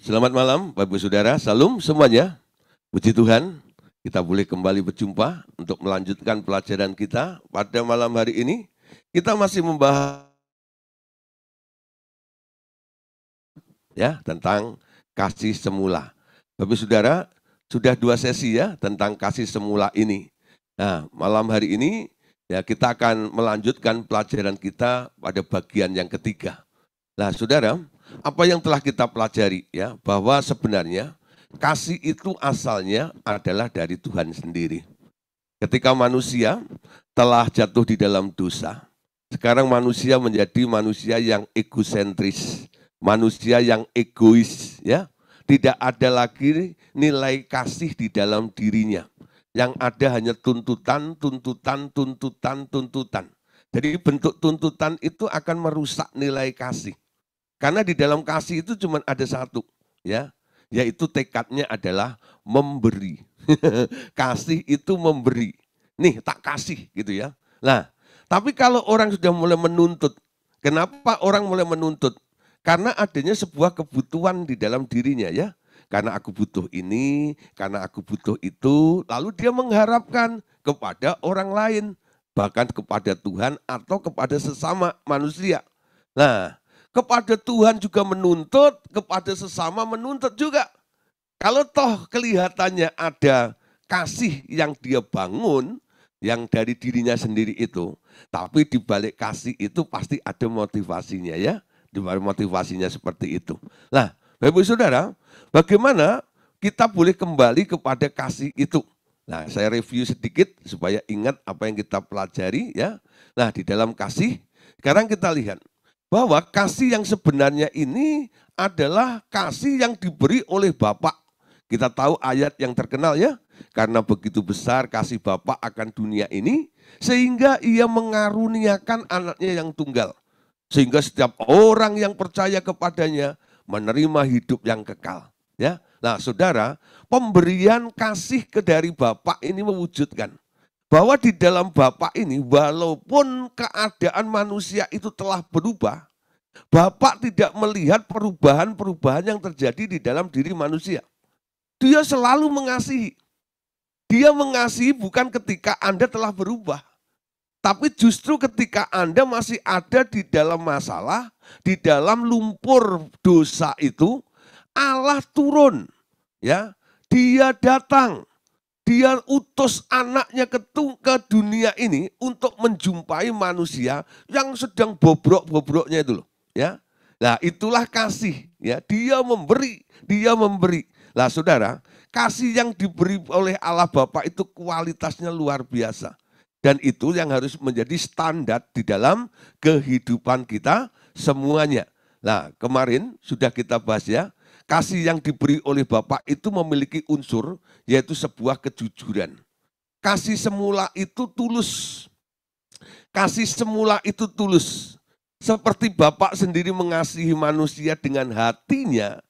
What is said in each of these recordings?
Selamat malam Bapak Ibu Saudara, salam semuanya. Puji Tuhan, kita boleh kembali berjumpa untuk melanjutkan pelajaran kita pada malam hari ini. Kita masih membahas tentang kasih semula. Bapak Ibu Saudara, sudah 2 sesi tentang kasih semula ini. Nah, malam hari ini kita akan melanjutkan pelajaran kita pada bagian yang ketiga. Nah, Saudara, apa yang telah kita pelajari bahwa sebenarnya kasih itu asalnya adalah dari Tuhan sendiri. Ketika manusia telah jatuh di dalam dosa, sekarang manusia menjadi manusia yang egosentris, manusia yang egois, Tidak ada lagi nilai kasih di dalam dirinya. Yang ada hanya tuntutan. Jadi bentuk tuntutan itu akan merusak nilai kasih. Karena di dalam kasih itu cuma ada satu, yaitu tekadnya adalah memberi. Kasih itu memberi. Nih, tak kasih gitu ya. Nah, tapi kalau orang sudah mulai menuntut, kenapa orang mulai menuntut? Karena adanya sebuah kebutuhan di dalam dirinya Karena aku butuh ini, karena aku butuh itu, lalu dia mengharapkan kepada orang lain, bahkan kepada Tuhan atau kepada sesama manusia. Nah, kepada Tuhan juga menuntut, kepada sesama menuntut juga. Kalau toh kelihatannya ada kasih yang dia bangun, yang dari dirinya sendiri itu, tapi di balik kasih itu pasti ada motivasinya Di balik motivasinya seperti itu. Nah, Bapak Ibu Saudara, bagaimana kita boleh kembali kepada kasih itu? Nah, saya review sedikit supaya ingat apa yang kita pelajari Nah, di dalam kasih, sekarang kita lihat bahwa kasih yang sebenarnya ini adalah kasih yang diberi oleh Bapa. Kita tahu ayat yang terkenal karena begitu besar kasih Bapa akan dunia ini, sehingga ia mengaruniakan anaknya yang tunggal. Sehingga setiap orang yang percaya kepadanya menerima hidup yang kekal. Nah saudara, pemberian kasih dari Bapa ini mewujudkan bahwa di dalam Bapa ini walaupun keadaan manusia itu telah berubah, Bapa tidak melihat perubahan-perubahan yang terjadi di dalam diri manusia. Dia selalu mengasihi. Dia mengasihi bukan ketika Anda telah berubah, tapi justru ketika Anda masih ada di dalam masalah, di dalam lumpur dosa itu, Allah turun. Dia datang. Dia utus anaknya ke dunia ini untuk menjumpai manusia yang sedang bobrok-bobroknya itu loh. Nah, itulah kasih. Dia memberi. Nah, saudara, kasih yang diberi oleh Allah Bapa itu kualitasnya luar biasa. Dan itu yang harus menjadi standar di dalam kehidupan kita semuanya. Nah, kemarin sudah kita bahas kasih yang diberi oleh Bapa itu memiliki unsur, yaitu sebuah kejujuran. Kasih semula itu tulus. Kasih semula itu tulus. Seperti Bapa sendiri mengasihi manusia dengan hatinya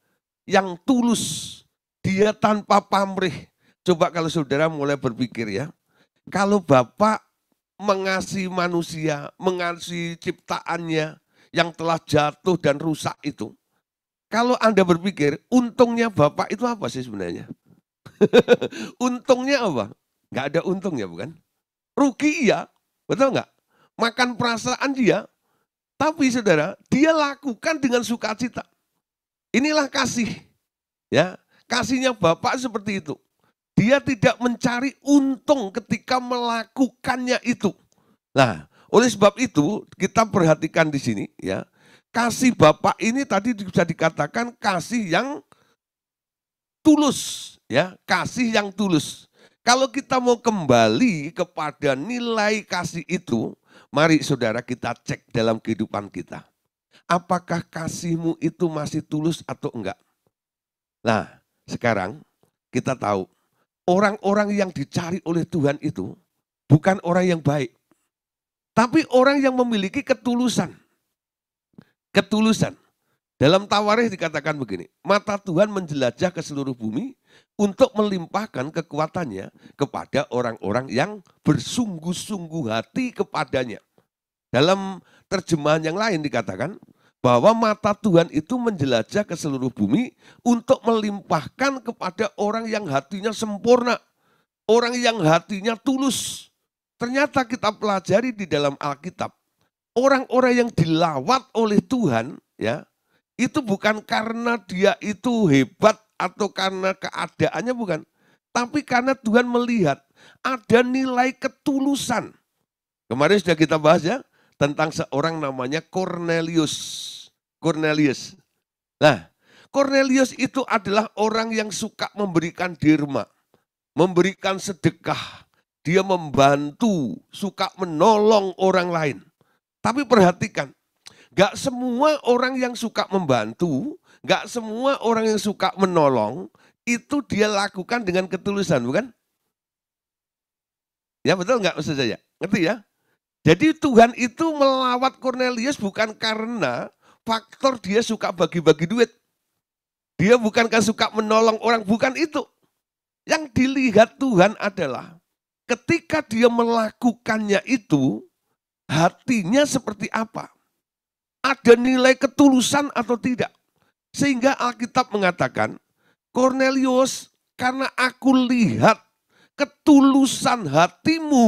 yang tulus. Dia tanpa pamrih. Coba kalau saudara mulai berpikir kalau Bapa mengasihi manusia, mengasihi ciptaannya yang telah jatuh dan rusak itu, kalau Anda berpikir, untungnya Bapak itu apa sih sebenarnya? Untungnya apa? Enggak ada untungnya bukan? Rugi iya, betul enggak? Makan perasaan dia, tapi saudara, dia lakukan dengan sukacita. Inilah kasih. Kasihnya Bapak seperti itu. Dia tidak mencari untung ketika melakukannya itu. Nah, oleh sebab itu kita perhatikan di sini kasih Bapa ini tadi bisa dikatakan kasih yang tulus, kasih yang tulus. Kalau kita mau kembali kepada nilai kasih itu, mari saudara kita cek dalam kehidupan kita. Apakah kasihmu itu masih tulus atau enggak? Nah, sekarang kita tahu orang-orang yang dicari oleh Tuhan itu bukan orang yang baik, tapi orang yang memiliki ketulusan. Ketulusan. Dalam Tawarikh dikatakan begini, mata Tuhan menjelajah ke seluruh bumi untuk melimpahkan kekuatannya kepada orang-orang yang bersungguh-sungguh hati kepadanya. Dalam terjemahan yang lain dikatakan, Bahwa mata Tuhan itu menjelajah ke seluruh bumi untuk melimpahkan kepada orang yang hatinya sempurna, orang yang hatinya tulus. Ternyata kita pelajari di dalam Alkitab, orang-orang yang dilawat oleh Tuhan, ya, itu bukan karena dia itu hebat atau karena keadaannya, bukan. Tapi karena Tuhan melihat ada nilai ketulusan. Kemarin sudah kita bahas ya, tentang seorang namanya Cornelius. Cornelius. Nah, Cornelius itu adalah orang yang suka memberikan derma, memberikan sedekah. Dia membantu, suka menolong orang lain. Tapi perhatikan, gak semua orang yang suka membantu, gak semua orang yang suka menolong, itu dia lakukan dengan ketulusan, bukan? Ya betul nggak maksud saya? Ngerti ya? Jadi Tuhan itu melawat Cornelius bukan karena faktor dia suka bagi-bagi duit. Dia bukankah suka menolong orang, bukan itu. Yang dilihat Tuhan adalah ketika dia melakukannya itu, hatinya seperti apa? Ada nilai ketulusan atau tidak? Sehingga Alkitab mengatakan, Cornelius, karena aku lihat ketulusan hatimu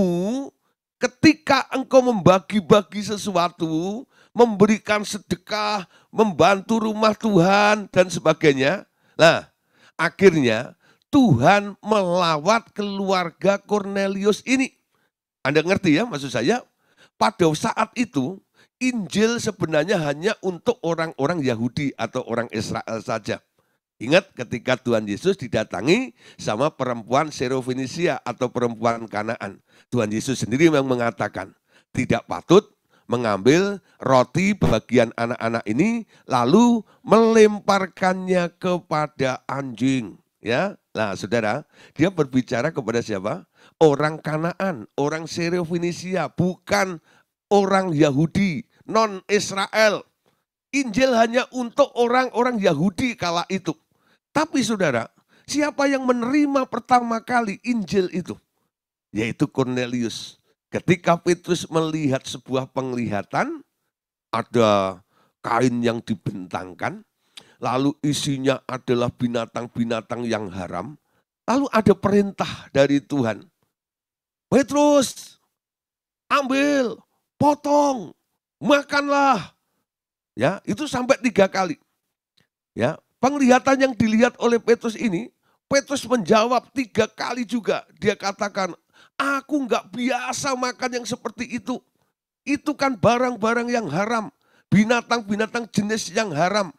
ketika engkau membagi-bagi sesuatu, memberikan sedekah, membantu rumah Tuhan, dan sebagainya. Nah, akhirnya Tuhan melawat keluarga Cornelius ini. Anda ngerti ya maksud saya? Pada saat itu, Injil sebenarnya hanya untuk orang-orang Yahudi atau orang Israel saja. Ingat ketika Tuhan Yesus didatangi sama perempuan Serofenisia atau perempuan Kanaan. Tuhan Yesus sendiri yang mengatakan, tidak patut mengambil roti bagian anak-anak ini lalu melemparkannya kepada anjing. Ya, nah saudara, dia berbicara kepada siapa? Orang Kanaan, orang Serofenisia, bukan orang Yahudi, non-Israel. Injil hanya untuk orang-orang Yahudi kala itu. Tapi saudara, siapa yang menerima pertama kali Injil itu? Yaitu Cornelius. Ketika Petrus melihat sebuah penglihatan, ada kain yang dibentangkan, lalu isinya adalah binatang-binatang yang haram, lalu ada perintah dari Tuhan. Petrus, ambil, potong, makanlah. Ya, itu sampai 3 kali. Ya, penglihatan yang dilihat oleh Petrus ini, Petrus menjawab 3 kali juga. Dia katakan, aku enggak biasa makan yang seperti itu. Itu kan barang-barang yang haram, binatang-binatang jenis yang haram.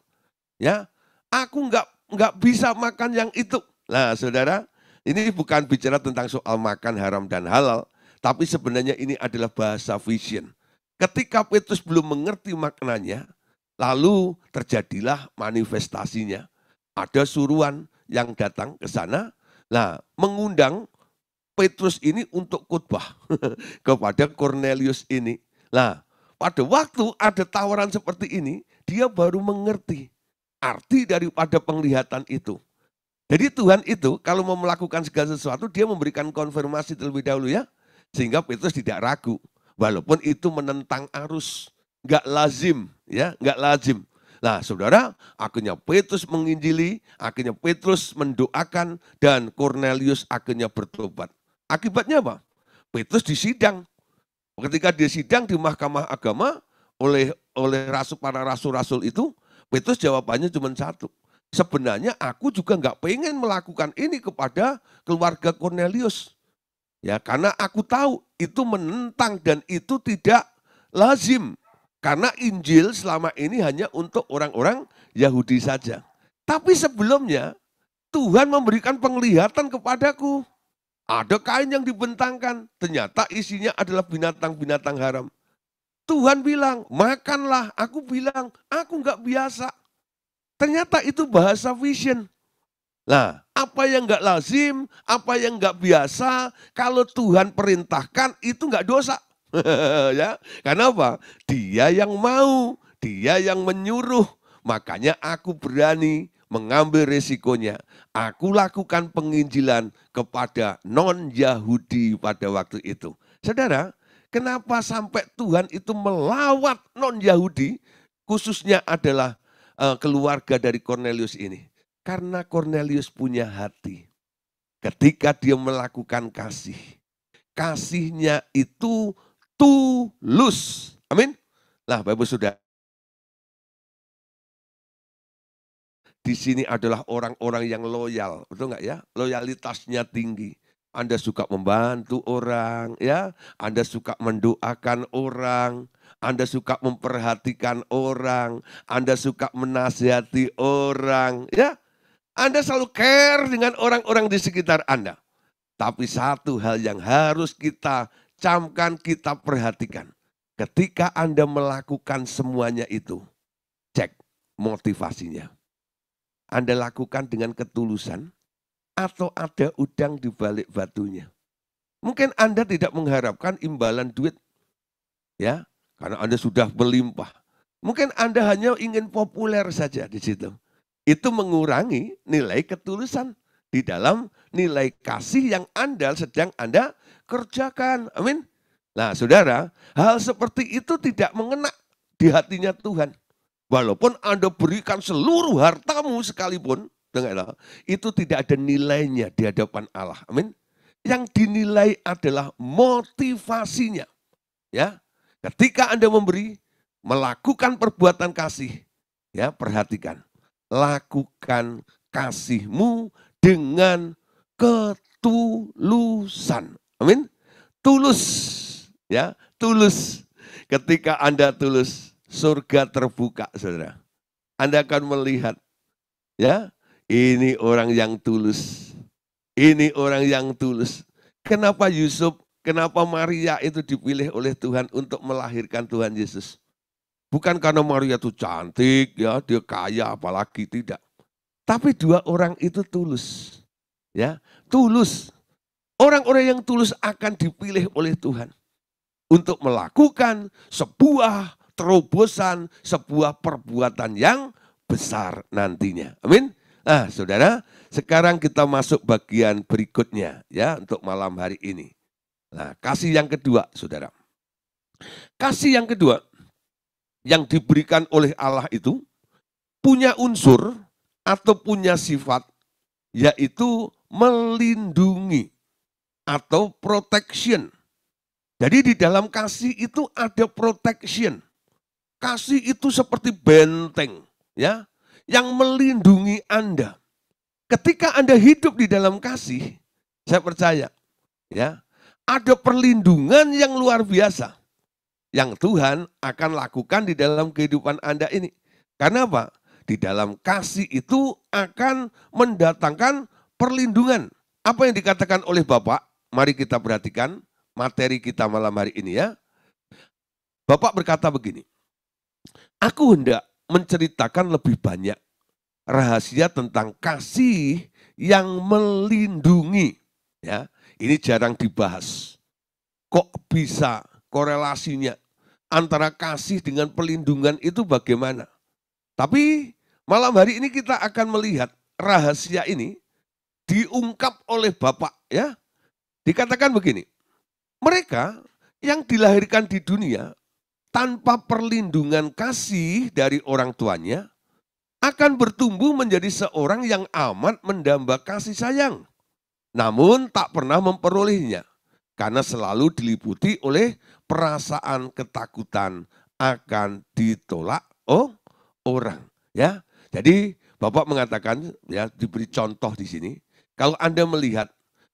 Ya, aku enggak bisa makan yang itu. Nah, saudara, ini bukan bicara tentang soal makan haram dan halal, tapi sebenarnya ini adalah bahasa vision. Ketika Petrus belum mengerti maknanya, lalu terjadilah manifestasinya. Ada suruhan yang datang ke sana, nah mengundang Petrus ini untuk khotbah kepada Cornelius ini. Nah, pada waktu ada tawaran seperti ini, dia baru mengerti arti daripada penglihatan itu. Jadi Tuhan itu kalau mau melakukan segala sesuatu, dia memberikan konfirmasi terlebih dahulu ya. Sehingga Petrus tidak ragu. Walaupun itu menentang arus. Enggak lazim, ya, enggak lazim. Nah, saudara, akhirnya Petrus menginjili, akhirnya Petrus mendoakan, dan Cornelius akhirnya bertobat. Akibatnya apa? Petrus disidang. Ketika dia sidang di Mahkamah Agama oleh para rasul-rasul itu, Petrus jawabannya cuma satu. Sebenarnya aku juga enggak pengen melakukan ini kepada keluarga Cornelius. Ya, karena aku tahu itu menentang dan itu tidak lazim. Karena Injil selama ini hanya untuk orang-orang Yahudi saja. Tapi sebelumnya Tuhan memberikan penglihatan kepadaku. Ada kain yang dibentangkan, ternyata isinya adalah binatang-binatang haram. Tuhan bilang, makanlah. Aku bilang, aku enggak biasa. Ternyata itu bahasa vision. Nah, apa yang enggak lazim, apa yang enggak biasa, kalau Tuhan perintahkan itu enggak dosa. Ya, karena apa? Dia yang mau, dia yang menyuruh. Makanya aku berani mengambil resikonya. Aku lakukan penginjilan kepada non-Yahudi pada waktu itu. Saudara, kenapa sampai Tuhan itu melawat non-Yahudi? khususnya adalah keluarga dari Kornelius ini. Karena Kornelius punya hati. Ketika dia melakukan kasih, kasihnya itu tulus. Amin. Nah, Bapak sudah di sini adalah orang-orang yang loyal, betul nggak ya? Loyalitasnya tinggi. Anda suka membantu orang, ya. Anda suka mendoakan orang, Anda suka memperhatikan orang, Anda suka menasihati orang, ya. Anda selalu care dengan orang-orang di sekitar Anda. Tapi satu hal yang harus kita camkan, kita perhatikan. Ketika Anda melakukan semuanya itu, cek motivasinya. Anda lakukan dengan ketulusan atau ada udang di balik batunya. Mungkin Anda tidak mengharapkan imbalan duit, ya, karena Anda sudah melimpah. Mungkin Anda hanya ingin populer saja di situ. Itu mengurangi nilai ketulusan di dalam nilai kasih yang sedang Anda kerjakan. Amin. Nah, saudara, hal seperti itu tidak mengena di hatinya Tuhan. Walaupun Anda berikan seluruh hartamu sekalipun, itu tidak ada nilainya di hadapan Allah. Amin. Yang dinilai adalah motivasinya. Ya, ketika Anda memberi, melakukan perbuatan kasih, ya, perhatikan. Lakukan kasihmu dengan ketulusan. Amin. Tulus, ya, tulus. Ketika Anda tulus, surga terbuka, saudara. Anda akan melihat, ya, ini orang yang tulus. Ini orang yang tulus. Kenapa Yusuf, kenapa Maria itu dipilih oleh Tuhan untuk melahirkan Tuhan Yesus? Bukan karena Maria itu cantik, ya, dia kaya, apalagi tidak. Tapi dua orang itu tulus, ya, tulus. Orang-orang yang tulus akan dipilih oleh Tuhan untuk melakukan sebuah terobosan, sebuah perbuatan yang besar nantinya. Amin. Nah, saudara, sekarang kita masuk bagian berikutnya, ya, untuk malam hari ini. Nah, kasih yang kedua, saudara. Kasih yang kedua yang diberikan oleh Allah itu punya unsur atau punya sifat, yaitu melindungi atau protection. Jadi di dalam kasih itu ada protection. Kasih itu seperti benteng, ya, yang melindungi Anda. Ketika Anda hidup di dalam kasih, saya percaya, ya, ada perlindungan yang luar biasa yang Tuhan akan lakukan di dalam kehidupan Anda ini. Karena apa? Di dalam kasih itu akan mendatangkan perlindungan. Apa yang dikatakan oleh Bapak? Mari kita perhatikan materi kita malam hari ini, ya. Bapak berkata begini, aku hendak menceritakan lebih banyak rahasia tentang kasih yang melindungi. Ya, ini jarang dibahas. Kok bisa korelasinya antara kasih dengan pelindungan itu bagaimana? Tapi malam hari ini kita akan melihat rahasia ini diungkap oleh Bapak, ya. Dikatakan begini, mereka yang dilahirkan di dunia tanpa perlindungan kasih dari orang tuanya akan bertumbuh menjadi seorang yang amat mendamba kasih sayang, namun tak pernah memperolehnya karena selalu diliputi oleh perasaan ketakutan akan ditolak orang, ya. Jadi Bapak mengatakan, ya, diberi contoh di sini, kalau Anda melihat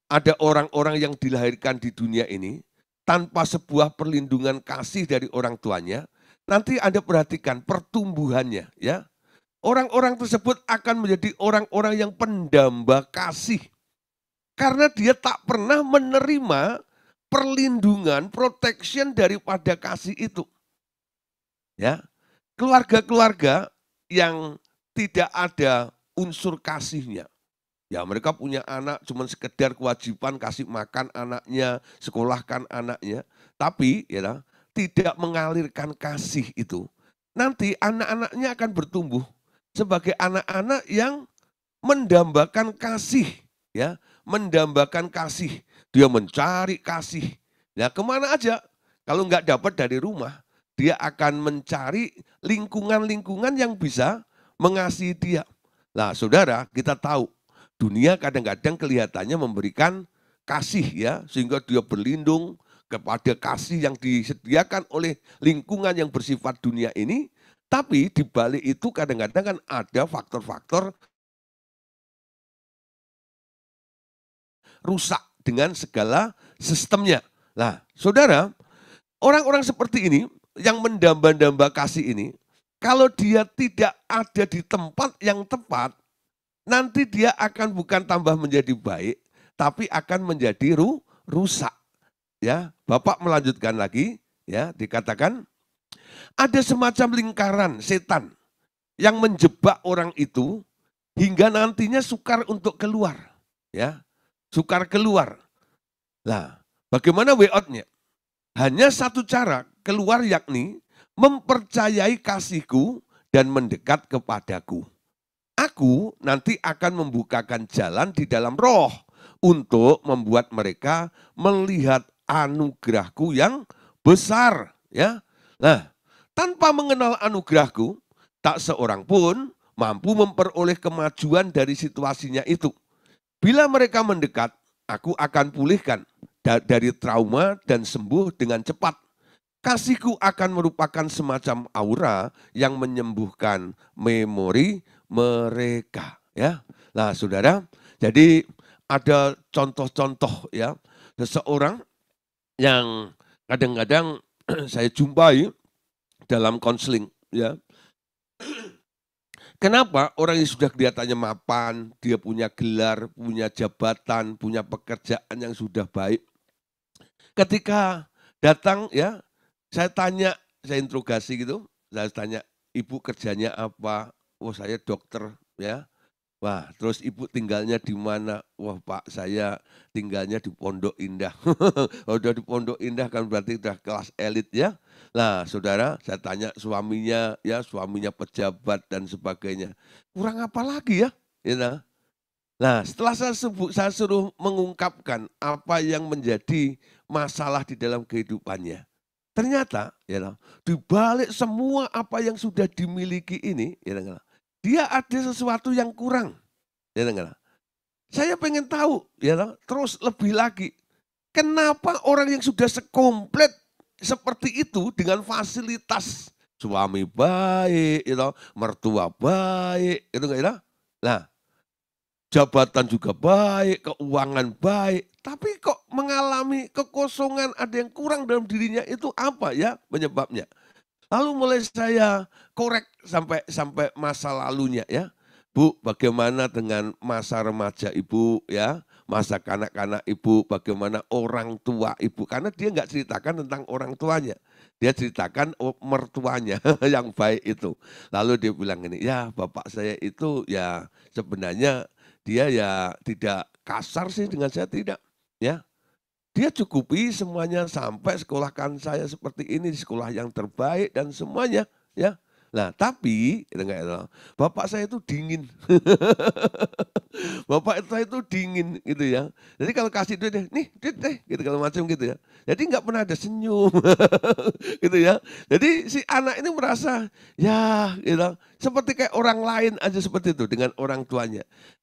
ada orang-orang yang dilahirkan di dunia ini tanpa sebuah perlindungan kasih dari orang tuanya, nanti Anda perhatikan pertumbuhannya, ya. Orang-orang tersebut akan menjadi orang-orang yang pendamba kasih. Karena dia tak pernah menerima perlindungan, protection daripada kasih itu. Ya, keluarga-keluarga yang tidak ada unsur kasihnya. Ya, mereka punya anak cuma sekedar kewajiban kasih makan anaknya, sekolahkan anaknya. Tapi ya, tidak mengalirkan kasih itu. Nanti anak-anaknya akan bertumbuh sebagai anak-anak yang mendambakan kasih. Ya, mendambakan kasih. Dia mencari kasih. Ya, kemana aja. Kalau nggak dapat dari rumah, dia akan mencari lingkungan-lingkungan yang bisa mengasihi dia. Nah, saudara, kita tahu dunia kadang-kadang kelihatannya memberikan kasih ya, sehingga dia berlindung kepada kasih yang disediakan oleh lingkungan yang bersifat dunia ini. Tapi di balik itu kadang-kadang kan ada faktor-faktor rusak dengan segala sistemnya. Nah, saudara, orang-orang seperti ini yang mendamba-damba kasih ini, kalau dia tidak ada di tempat yang tepat, nanti dia akan bukan tambah menjadi baik, tapi akan menjadi rusak. Ya, Bapak melanjutkan lagi, ya, dikatakan ada semacam lingkaran setan yang menjebak orang itu hingga nantinya sukar untuk keluar, ya, sukar keluar. Nah, bagaimana way out-nya? Hanya satu cara keluar, yakni mempercayai kasihku dan mendekat kepadaku. Aku nanti akan membukakan jalan di dalam roh untuk membuat mereka melihat anugerahku yang besar. Ya, nah, tanpa mengenal anugerahku, tak seorang pun mampu memperoleh kemajuan dari situasinya itu. Bila mereka mendekat, aku akan pulihkan dari trauma dan sembuh dengan cepat. Kasihku akan merupakan semacam aura yang menyembuhkan memori mereka. Ya, nah saudara, jadi ada contoh-contoh ya seseorang yang kadang-kadang saya jumpai dalam konseling ya. Kenapa orang yang sudah kelihatannya mapan, dia punya gelar, punya jabatan, punya pekerjaan yang sudah baik. Ketika datang ya, saya tanya, saya interogasi gitu, saya tanya, ibu kerjanya apa? Oh saya dokter ya. Wah, terus ibu tinggalnya di mana? Wah Pak, saya tinggalnya di Pondok Indah. Udah di Pondok Indah kan berarti udah kelas elit ya. Nah, saudara, saya tanya suaminya, ya suaminya pejabat dan sebagainya. Kurang apa lagi ya? Ya, nah, setelah saya suruh mengungkapkan apa yang menjadi masalah di dalam kehidupannya. Ternyata, ya, di balik semua apa yang sudah dimiliki ini, ya, dia ada sesuatu yang kurang. Ya, saya pengen tahu, ya, terus lebih lagi. Kenapa orang yang sudah sekomplit seperti itu dengan fasilitas suami baik, mertua baik, gitu enggak. Nah, jabatan juga baik, keuangan baik, tapi kok mengalami kekosongan, ada yang kurang dalam dirinya, itu apa ya penyebabnya? Lalu mulai saya korek sampai masa lalunya ya. Bu, bagaimana dengan masa remaja ibu ya, masa kanak-kanak ibu, bagaimana orang tua ibu, karena dia nggak ceritakan tentang orang tuanya, dia ceritakan mertuanya yang baik itu. Lalu dia bilang ini, ya bapak saya itu ya sebenarnya dia ya tidak kasar sih dengan saya, tidak ya. Dia cukupi semuanya sampai sekolahkan saya seperti ini, di sekolah yang terbaik dan semuanya, ya. Nah, tapi bapak saya itu dingin. Bapak saya itu dingin gitu ya. Jadi kalau kasih duit deh, nih duit deh, gitu kalau macam gitu ya. Jadi nggak pernah ada senyum, gitu ya. Jadi si anak ini merasa ya, gitu, seperti kayak orang lain aja seperti itu dengan orang tuanya.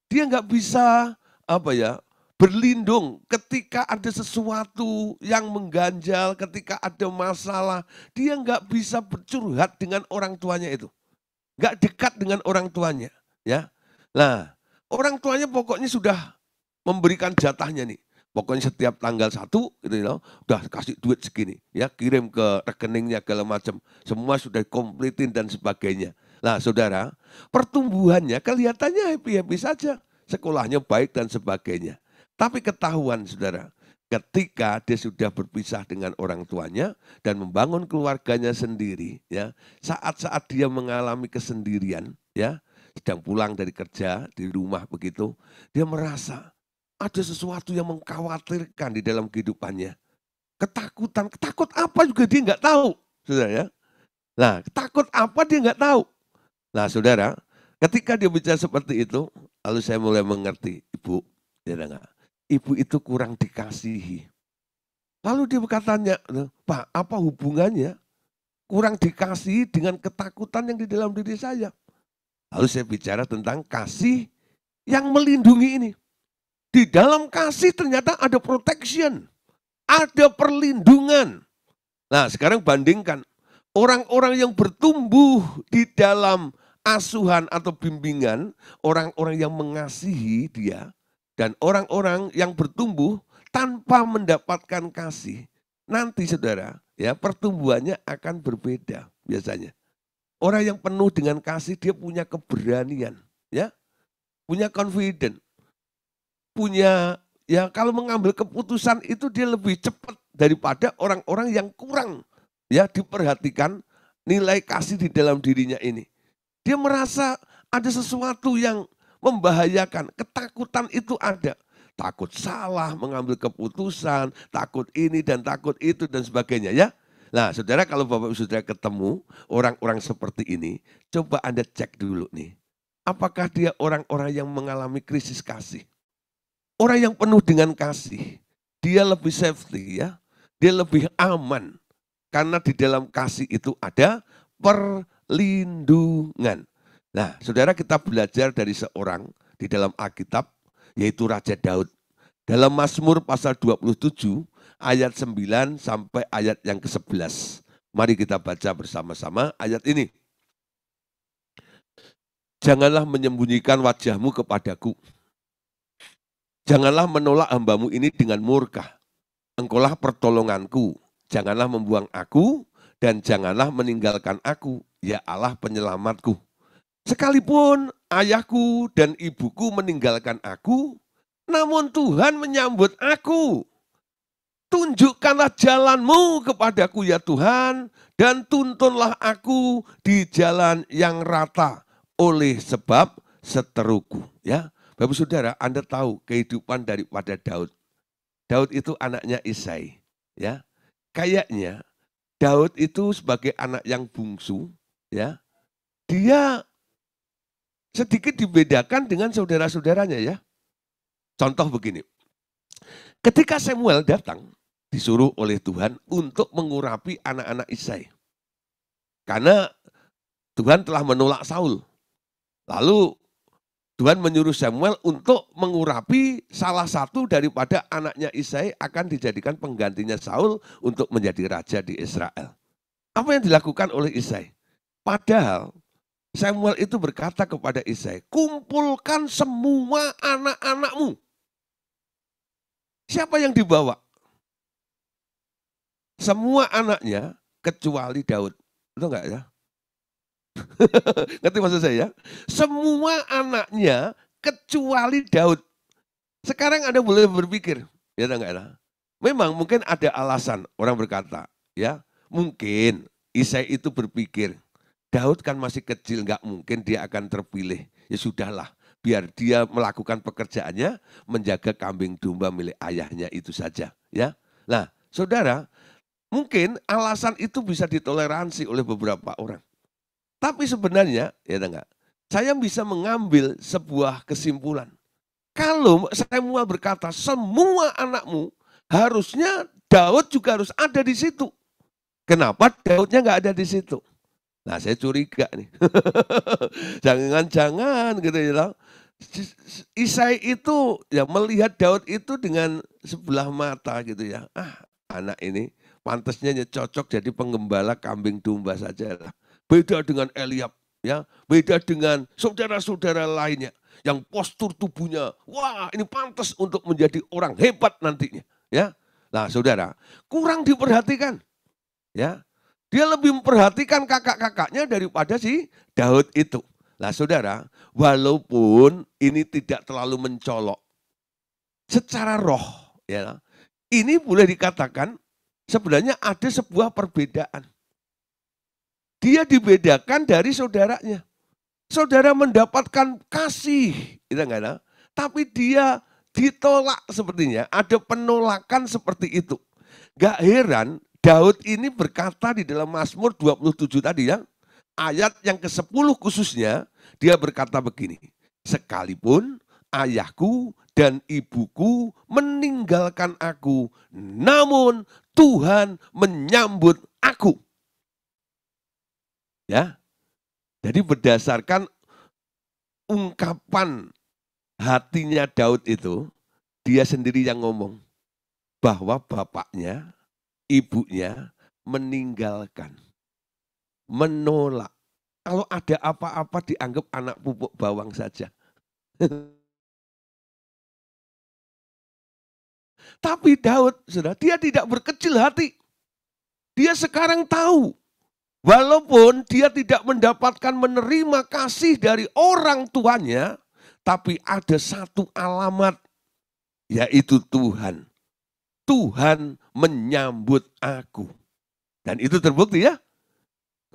Dia nggak bisa apa ya, berlindung ketika ada sesuatu yang mengganjal, ketika ada masalah, dia nggak bisa bercurhat dengan orang tuanya itu. Nggak dekat dengan orang tuanya. Ya, nah orang tuanya pokoknya sudah memberikan jatahnya nih. Pokoknya setiap tanggal 1, gitu ya, udah kasih duit segini, ya kirim ke rekeningnya segala macam. Semua sudah kompletin dan sebagainya. Nah saudara, pertumbuhannya kelihatannya happy-happy saja. Sekolahnya baik dan sebagainya. Tapi ketahuan saudara, ketika dia sudah berpisah dengan orang tuanya dan membangun keluarganya sendiri, ya, saat-saat dia mengalami kesendirian, ya, sedang pulang dari kerja di rumah begitu, dia merasa ada sesuatu yang mengkhawatirkan di dalam kehidupannya. Ketakutan, takut apa juga dia nggak tahu, saudara ya. Nah, takut apa dia nggak tahu. Nah, saudara, ketika dia bicara seperti itu, lalu saya mulai mengerti, ibu, dia enggak. Ibu itu kurang dikasihi. Lalu dia berkatanya, Pak, apa hubungannya kurang dikasihi dengan ketakutan yang di dalam diri saya. Lalu saya bicara tentang kasih yang melindungi ini. Di dalam kasih ternyata ada protection, ada perlindungan. Nah, sekarang bandingkan orang-orang yang bertumbuh di dalam asuhan atau bimbingan, orang-orang yang mengasihi dia, dan orang-orang yang bertumbuh tanpa mendapatkan kasih. Nanti saudara, ya pertumbuhannya akan berbeda biasanya. Orang yang penuh dengan kasih dia punya keberanian, ya, punya confidence, punya ya kalau mengambil keputusan itu dia lebih cepat daripada orang-orang yang kurang ya diperhatikan nilai kasih di dalam dirinya ini. Dia merasa ada sesuatu yang membahayakan, ketakutan itu ada. Takut salah mengambil keputusan, takut ini dan takut itu dan sebagainya ya. Nah saudara kalau Bapak Ibu Saudara ketemu orang-orang seperti ini, coba Anda cek dulu nih. Apakah dia orang-orang yang mengalami krisis kasih? Orang yang penuh dengan kasih, dia lebih safety ya, dia lebih aman. Karena di dalam kasih itu ada perlindungan. Nah saudara kita belajar dari seorang di dalam Alkitab, yaitu Raja Daud. Dalam Mazmur pasal 27 ayat 9 sampai ayat yang ke-11. Mari kita baca bersama-sama ayat ini. Janganlah menyembunyikan wajahmu kepadaku. Janganlah menolak hambamu ini dengan murka. Engkaulah pertolonganku. Janganlah membuang aku dan janganlah meninggalkan aku. Ya Allah penyelamatku. Sekalipun ayahku dan ibuku meninggalkan aku, namun Tuhan menyambut aku. Tunjukkanlah jalanmu kepadaku ya Tuhan, dan tuntunlah aku di jalan yang rata oleh sebab seteruku. Ya, Bapak Saudara, Anda tahu kehidupan daripada Daud. Daud itu anaknya Isai. Ya, kayaknya Daud itu sebagai anak yang bungsu, ya, dia sedikit dibedakan dengan saudara-saudaranya ya. Contoh begini, ketika Samuel datang, disuruh oleh Tuhan untuk mengurapi anak-anak Isai. Karena Tuhan telah menolak Saul. Lalu Tuhan menyuruh Samuel untuk mengurapi salah satu daripada anaknya Isai akan dijadikan penggantinya Saul untuk menjadi raja di Israel. Apa yang dilakukan oleh Isai? Padahal Samuel itu berkata kepada Isai, kumpulkan semua anak-anakmu. Siapa yang dibawa? Semua anaknya kecuali Daud. Betul enggak ya? Ngerti maksud saya? Semua anaknya kecuali Daud. Sekarang Anda boleh berpikir, ya enggak ya? Memang mungkin ada alasan orang berkata, ya mungkin Isai itu berpikir, Daud kan masih kecil, enggak mungkin dia akan terpilih. Ya sudahlah, biar dia melakukan pekerjaannya, menjaga kambing domba milik ayahnya itu saja. Ya, nah saudara, mungkin alasan itu bisa ditoleransi oleh beberapa orang. Tapi sebenarnya, ya enggak, saya bisa mengambil sebuah kesimpulan. Kalau Samuel berkata, semua anakmu, harusnya Daud juga harus ada di situ. Kenapa Daudnya enggak ada di situ? Nah saya curiga nih. Jangan-jangan gitu ya. Isai itu ya melihat Daud itu dengan sebelah mata gitu ya. Anak ini pantasnya cocok jadi penggembala kambing domba saja lah. Beda dengan Eliab ya, beda dengan saudara-saudara lainnya yang postur tubuhnya, wah ini pantas untuk menjadi orang hebat nantinya ya. Nah saudara, kurang diperhatikan ya. Dia lebih memperhatikan kakak-kakaknya daripada si Daud itu. Nah saudara, walaupun ini tidak terlalu mencolok, secara roh, ya, ini boleh dikatakan sebenarnya ada sebuah perbedaan. Dia dibedakan dari saudaranya. Saudara mendapatkan kasih, tapi dia ditolak sepertinya, ada penolakan seperti itu. Gak heran Daud ini berkata di dalam Mazmur 27 tadi ya, ayat yang ke-10 khususnya, dia berkata begini, sekalipun ayahku dan ibuku meninggalkan aku, namun Tuhan menyambut aku. Ya. Jadi berdasarkan ungkapan hatinya Daud itu, dia sendiri yang ngomong bahwa bapaknya, ibunya meninggalkan, menolak. Kalau ada apa-apa dianggap anak pupuk bawang saja. Tapi Daud, sudah dia tidak berkecil hati. Dia sekarang tahu, walaupun dia tidak mendapatkan menerima kasih dari orang tuanya, tapi ada satu alamat, yaitu Tuhan. Tuhan menyambut aku. Dan itu terbukti ya.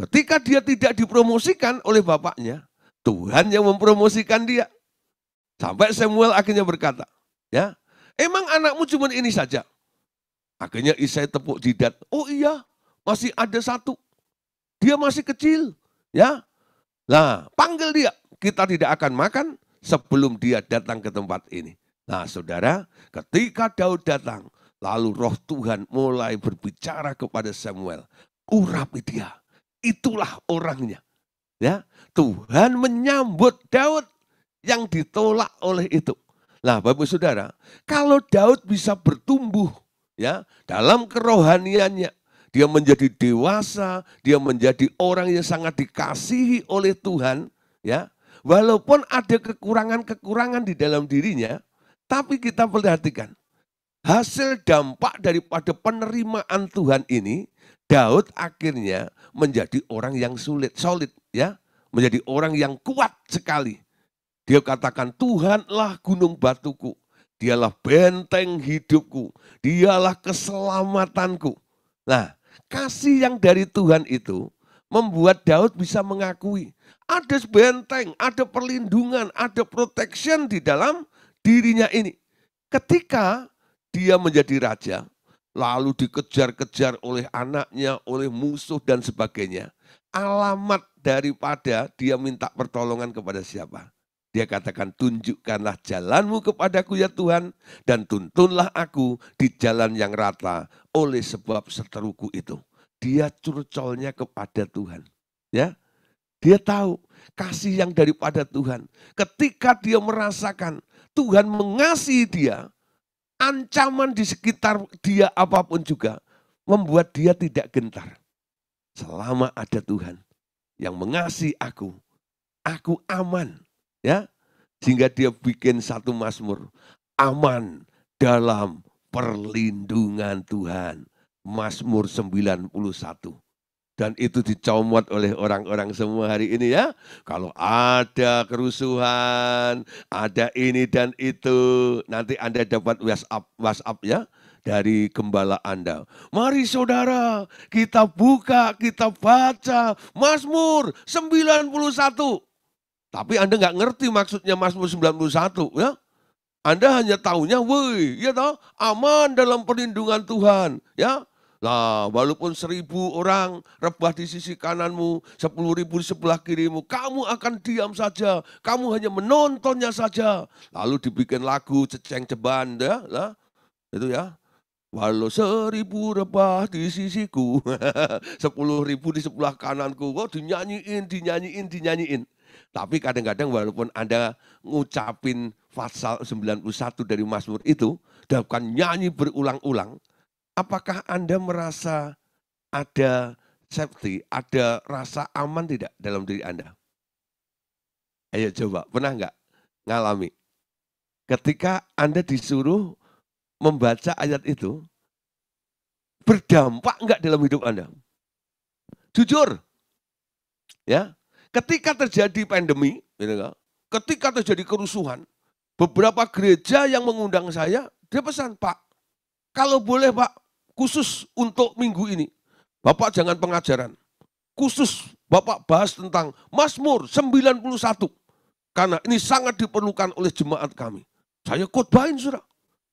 Ketika dia tidak dipromosikan oleh bapaknya, Tuhan yang mempromosikan dia. Sampai Samuel akhirnya berkata, ya, emang anakmu cuma ini saja? Akhirnya Isai tepuk jidat. Oh iya, masih ada satu. Dia masih kecil, ya. Nah, panggil dia. Kita tidak akan makan sebelum dia datang ke tempat ini. Nah, saudara, ketika Daud datang, lalu roh Tuhan mulai berbicara kepada Samuel. Urapi dia. Itulah orangnya. Ya, Tuhan menyambut Daud yang ditolak oleh itu. Nah, Bapak Saudara, kalau Daud bisa bertumbuh ya dalam kerohaniannya, dia menjadi dewasa, dia menjadi orang yang sangat dikasihi oleh Tuhan, ya. Walaupun ada kekurangan-kekurangan di dalam dirinya, tapi kita perhatikan hasil dampak daripada penerimaan Tuhan ini, Daud akhirnya menjadi orang yang solid, ya, menjadi orang yang kuat sekali. Dia katakan, Tuhanlah gunung batuku, dialah benteng hidupku, dialah keselamatanku. Nah, kasih yang dari Tuhan itu membuat Daud bisa mengakui ada benteng, ada perlindungan, ada protection di dalam dirinya ini. Ketika dia menjadi raja, lalu dikejar-kejar oleh anaknya, oleh musuh dan sebagainya. Alamat daripada dia minta pertolongan kepada siapa? Dia katakan, tunjukkanlah jalanmu kepadaku ya Tuhan, dan tuntunlah aku di jalan yang rata oleh sebab seteruku itu. Dia curcolnya kepada Tuhan. Ya, dia tahu kasih yang daripada Tuhan. Ketika dia merasakan Tuhan mengasihi dia, ancaman di sekitar dia apapun juga membuat dia tidak gentar. Selama ada Tuhan yang mengasihi aku aman. Ya, sehingga dia bikin satu mazmur, aman dalam perlindungan Tuhan. Mazmur 91. Dan itu dicomot oleh orang-orang semua hari ini ya. Kalau ada kerusuhan, ada ini dan itu, nanti Anda dapat WhatsApp ya dari gembala Anda. Mari saudara, kita buka, kita baca Mazmur 91. Tapi Anda nggak ngerti maksudnya Mazmur 91 ya. Anda hanya tahunya, woi, ya toh, aman dalam perlindungan Tuhan, ya. Nah, walaupun 1.000 orang rebah di sisi kananmu, 10.000 di sebelah kirimu, kamu akan diam saja, kamu hanya menontonnya saja. Lalu dibikin lagu ceceng ceban, ya, lah, itu ya. Walau 1.000 rebah di sisiku, 10.000 di sebelah kananku, kok dinyanyiin. Tapi kadang-kadang walaupun Anda ngucapin pasal 91 dari Mazmur itu, dapat nyanyi berulang-ulang, apakah Anda merasa ada safety, ada rasa aman tidak dalam diri Anda? Ayo coba, pernah nggak ngalami? Ketika Anda disuruh membaca ayat itu, berdampak nggak dalam hidup Anda? Jujur, ya. Ketika terjadi pandemi, ketika terjadi kerusuhan, beberapa gereja yang mengundang saya, dia pesan, Pak, kalau boleh Pak, khusus untuk minggu ini, Bapak jangan pengajaran. Khusus Bapak bahas tentang Mazmur 91. Karena ini sangat diperlukan oleh jemaat kami. Saya khotbahin saudara,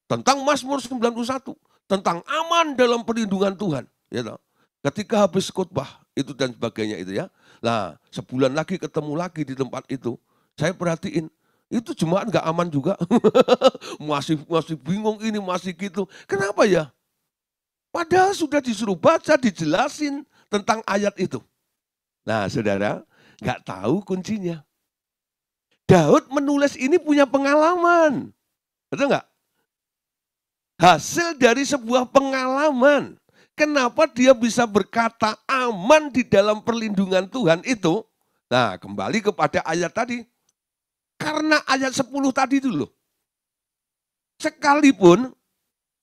tentang Mazmur 91. Tentang aman dalam perlindungan Tuhan. Ya, ketika habis khotbah, itu dan sebagainya itu ya. Nah, sebulan lagi ketemu lagi di tempat itu. Saya perhatiin, itu jemaat nggak aman juga. masih bingung ini, masih gitu. Kenapa ya? Padahal sudah disuruh baca, dijelasin tentang ayat itu. Nah, saudara, nggak tahu kuncinya. Daud menulis ini punya pengalaman. Betul nggak? Hasil dari sebuah pengalaman. Kenapa dia bisa berkata aman di dalam perlindungan Tuhan itu? Nah, kembali kepada ayat tadi. Karena ayat 10 tadi itu loh. Sekalipun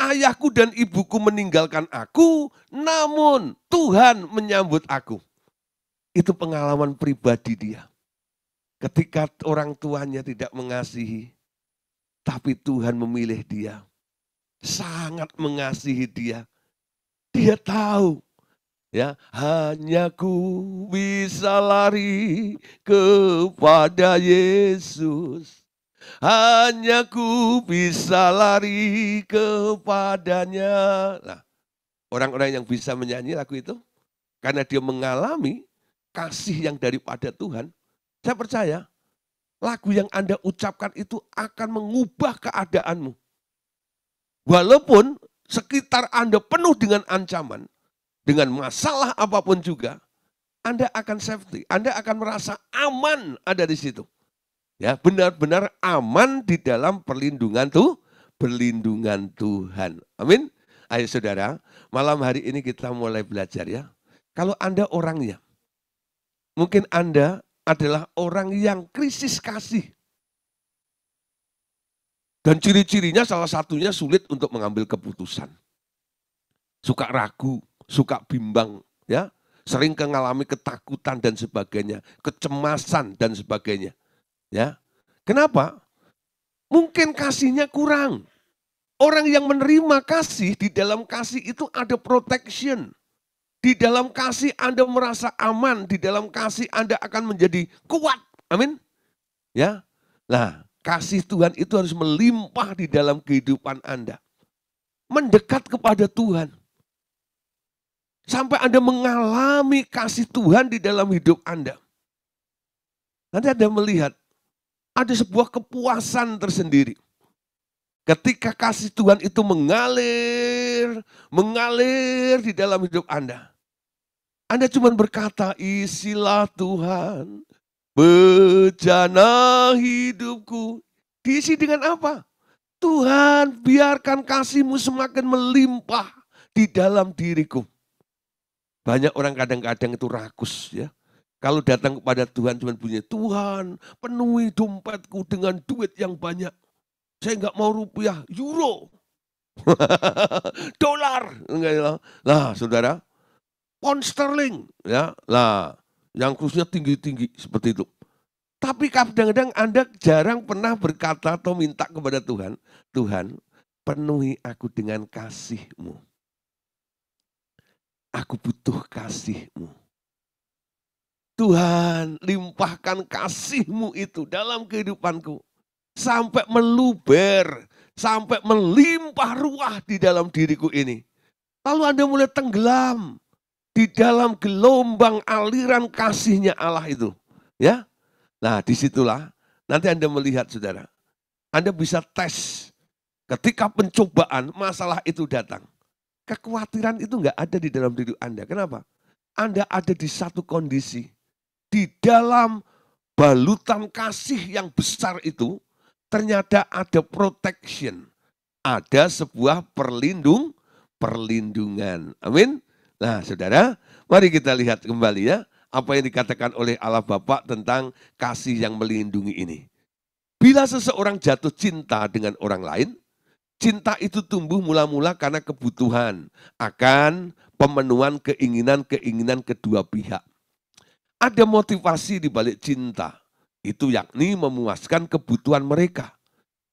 ayahku dan ibuku meninggalkan aku, namun Tuhan menyambut aku. Itu pengalaman pribadi dia. Ketika orang tuanya tidak mengasihi, tapi Tuhan memilih dia. Sangat mengasihi dia. Dia tahu, ya, hanya ku bisa lari kepada Yesus. Hanya ku bisa lari kepadanya. Nah, orang-orang yang bisa menyanyi lagu itu, karena dia mengalami kasih yang daripada Tuhan, saya percaya lagu yang Anda ucapkan itu akan mengubah keadaanmu. Walaupun sekitar Anda penuh dengan ancaman, dengan masalah apapun juga, Anda akan safety, Anda akan merasa aman ada di situ. Ya, benar-benar aman di dalam perlindungan Tuhan. Amin. Ayo saudara, malam hari ini kita mulai belajar ya. Kalau Anda orangnya, mungkin Anda adalah orang yang krisis kasih. Dan ciri-cirinya salah satunya sulit untuk mengambil keputusan. Suka ragu, suka bimbang, ya, sering mengalami ketakutan dan sebagainya, kecemasan dan sebagainya. Ya, kenapa? Mungkin kasihnya kurang. Orang yang menerima kasih, di dalam kasih itu ada protection. Di dalam kasih Anda merasa aman, di dalam kasih Anda akan menjadi kuat. Amin. Ya. Nah, kasih Tuhan itu harus melimpah di dalam kehidupan Anda. Mendekat kepada Tuhan. Sampai Anda mengalami kasih Tuhan di dalam hidup Anda. Nanti Anda melihat ada sebuah kepuasan tersendiri. Ketika kasih Tuhan itu mengalir di dalam hidup Anda. Anda cuma berkata, isilah Tuhan, bejana hidupku. Diisi dengan apa? Tuhan, biarkan kasih-Mu semakin melimpah di dalam diriku. Banyak orang kadang-kadang itu rakus ya. Kalau datang kepada Tuhan cuma bunyi, Tuhan penuhi dompetku dengan duit yang banyak. Saya nggak mau rupiah, euro, dolar. Nah, saudara, pound sterling, ya, lah, yang khususnya tinggi-tinggi seperti itu. Tapi kadang-kadang Anda jarang pernah berkata atau minta kepada Tuhan, Tuhan, penuhi aku dengan kasih-Mu. Aku butuh kasih-Mu. Tuhan, limpahkan kasih-Mu itu dalam kehidupanku. Sampai meluber, sampai melimpah ruah di dalam diriku ini. Lalu Anda mulai tenggelam di dalam gelombang aliran kasihnya Allah itu. Ya, nah disitulah nanti Anda melihat saudara. Anda bisa tes ketika pencobaan masalah itu datang. Kekhawatiran itu enggak ada di dalam diri Anda. Kenapa? Anda ada di satu kondisi. Di dalam balutan kasih yang besar itu, ternyata ada protection. Ada sebuah perlindungan. Amin. Nah saudara, mari kita lihat kembali ya. Apa yang dikatakan oleh Allah Bapa tentang kasih yang melindungi ini. Bila seseorang jatuh cinta dengan orang lain, cinta itu tumbuh mula-mula karena kebutuhan akan pemenuhan keinginan-keinginan kedua pihak. Ada motivasi di balik cinta, itu yakni memuaskan kebutuhan mereka.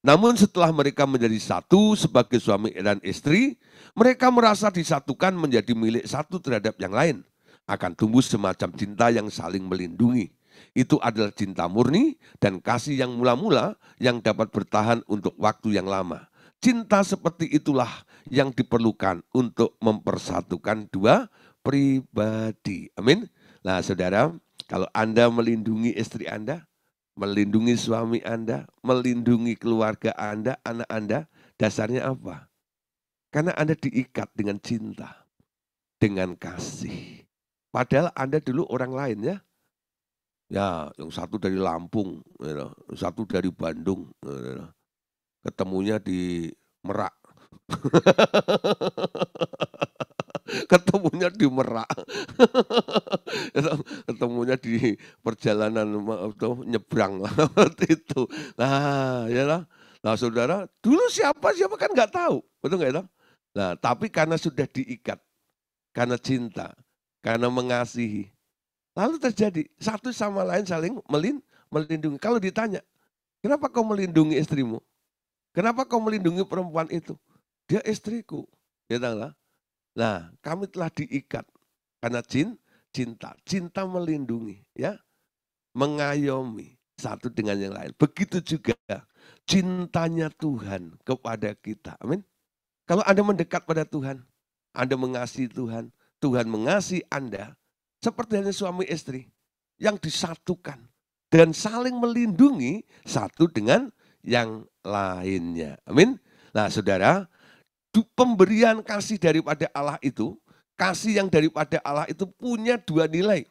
Namun setelah mereka menjadi satu sebagai suami dan istri, mereka merasa disatukan menjadi milik satu terhadap yang lain. Akan tumbuh semacam cinta yang saling melindungi. Itu adalah cinta murni dan kasih yang mula-mula yang dapat bertahan untuk waktu yang lama. Cinta seperti itulah yang diperlukan untuk mempersatukan dua pribadi. Amin. Nah saudara, kalau Anda melindungi istri Anda, melindungi suami Anda, melindungi keluarga Anda, anak Anda, dasarnya apa? Karena Anda diikat dengan cinta, dengan kasih. Padahal Anda dulu orang lain ya. Ya, yang satu dari Lampung, yang satu dari Bandung, ketemunya di Merak. Ketemunya di Merak. Ketemunya di perjalanan nyebrang waktu itu. Nah, ya lah. Nah, saudara, dulu siapa kan nggak tahu, betul nggak itu? Nah, tapi karena sudah diikat, karena cinta, karena mengasihi, lalu terjadi satu sama lain saling melindungi. Kalau ditanya, kenapa kau melindungi istrimu? Kenapa kau melindungi perempuan itu? Dia istriku, ya lah. Nah, kami telah diikat karena cinta, cinta melindungi, ya, mengayomi satu dengan yang lain. Begitu juga cintanya Tuhan kepada kita. Amin. Kalau Anda mendekat pada Tuhan, Anda mengasihi Tuhan, Tuhan mengasihi Anda, seperti hanya suami istri yang disatukan dan saling melindungi satu dengan yang lainnya. Amin. Nah, saudara, pemberian kasih daripada Allah itu, kasih yang daripada Allah itu punya dua nilai.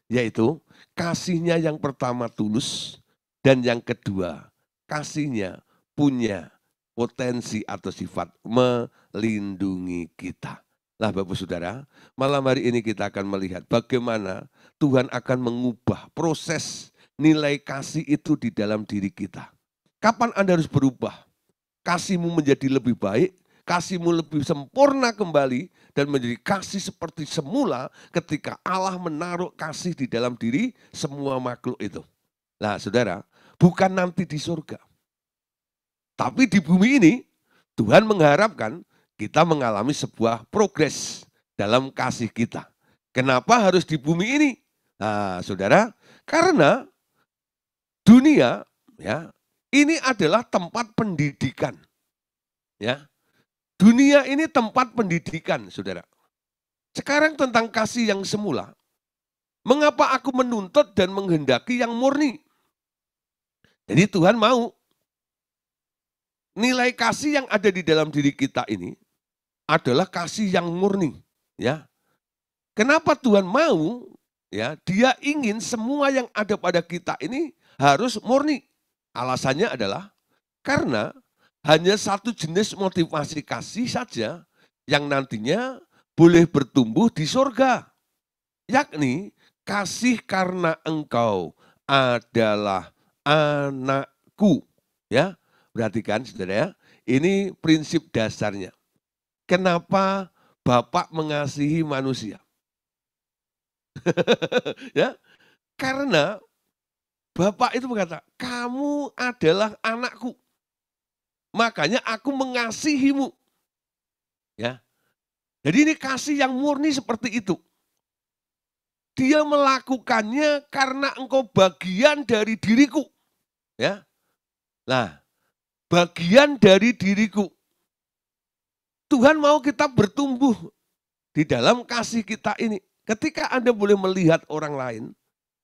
Yaitu kasihnya yang pertama tulus dan yang kedua kasihnya punya potensi atau sifat melindungi kita. Nah Bapak Saudara, malam hari ini kita akan melihat bagaimana Tuhan akan mengubah proses nilai kasih itu di dalam diri kita. Kapan Anda harus berubah? Kasihmu menjadi lebih baik, kasihmu lebih sempurna kembali, dan menjadi kasih seperti semula ketika Allah menaruh kasih di dalam diri semua makhluk itu. Nah saudara, bukan nanti di surga. Tapi di bumi ini, Tuhan mengharapkan kita mengalami sebuah progres dalam kasih kita. Kenapa harus di bumi ini? Nah saudara, karena dunia ya, ini adalah tempat pendidikan. Ya. Dunia ini tempat pendidikan, Saudara. Sekarang tentang kasih yang semula. Mengapa aku menuntut dan menghendaki yang murni? Jadi Tuhan mau nilai kasih yang ada di dalam diri kita ini adalah kasih yang murni, ya. Kenapa Tuhan mau? Ya, Dia ingin semua yang ada pada kita ini harus murni. Alasannya adalah karena hanya satu jenis motivasi kasih saja yang nantinya boleh bertumbuh di surga. Yakni kasih karena engkau adalah anakku. Ya, perhatikan saudara ya, ini prinsip dasarnya. Kenapa Bapak mengasihi manusia? Ya, karena Bapak itu berkata, kamu adalah anakku. Makanya aku mengasihimu. Ya. Jadi ini kasih yang murni seperti itu. Dia melakukannya karena engkau bagian dari diriku. Ya. Nah, bagian dari diriku. Tuhan mau kita bertumbuh di dalam kasih kita ini. Ketika Anda boleh melihat orang lain,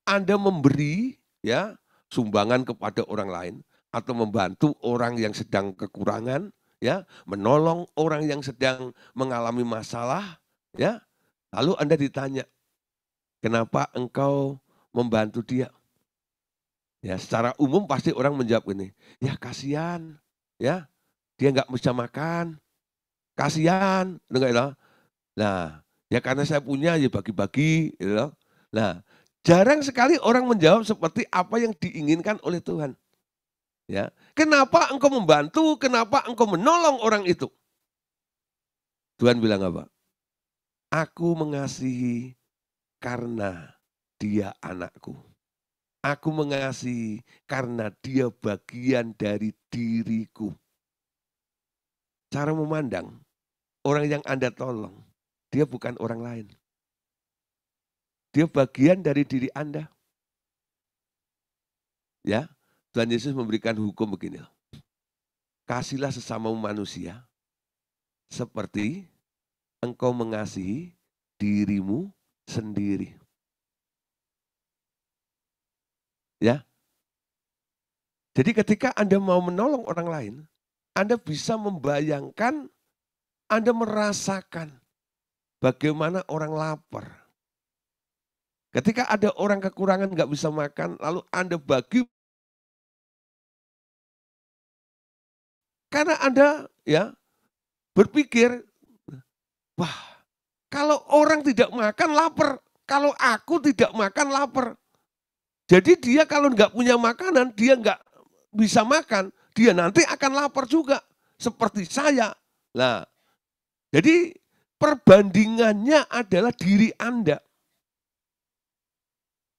Anda memberi ya sumbangan kepada orang lain atau membantu orang yang sedang kekurangan, ya, menolong orang yang sedang mengalami masalah, ya. Lalu Anda ditanya, kenapa engkau membantu dia? Ya, secara umum pasti orang menjawab ini, ya kasihan, ya, dia nggak bisa makan, kasihan, enggak ya? Nah, ya karena saya punya ya bagi-bagi, gitu. Nah, jarang sekali orang menjawab seperti apa yang diinginkan oleh Tuhan. Ya, kenapa engkau membantu? Kenapa engkau menolong orang itu? Tuhan bilang apa? Aku mengasihi karena dia anakku. Aku mengasihi karena dia bagian dari diriku. Cara memandang orang yang Anda tolong, dia bukan orang lain. Dia bagian dari diri Anda. Ya, Tuhan Yesus memberikan hukum begini. Kasihlah sesama manusia seperti engkau mengasihi dirimu sendiri. Ya. Jadi ketika Anda mau menolong orang lain, Anda bisa membayangkan, Anda merasakan bagaimana orang lapar. Ketika ada orang kekurangan nggak bisa makan, lalu Anda bagi, karena Anda ya berpikir, wah kalau orang tidak makan lapar, kalau aku tidak makan lapar. Jadi dia kalau nggak punya makanan, dia nggak bisa makan, dia nanti akan lapar juga, seperti saya. Nah, jadi perbandingannya adalah diri Anda.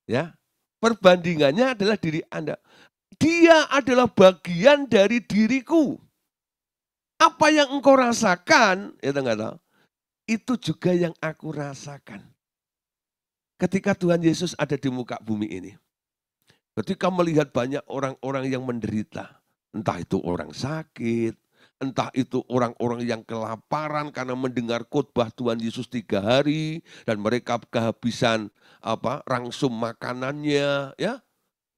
Ya, perbandingannya adalah diri Anda. Dia adalah bagian dari diriku. Apa yang engkau rasakan, ya enggak tahu, itu juga yang aku rasakan. Ketika Tuhan Yesus ada di muka bumi ini. Ketika melihat banyak orang-orang yang menderita. Entah itu orang sakit, entah itu orang-orang yang kelaparan karena mendengar khotbah Tuhan Yesus 3 hari. Dan mereka kehabisan rangsum makanannya. Ya.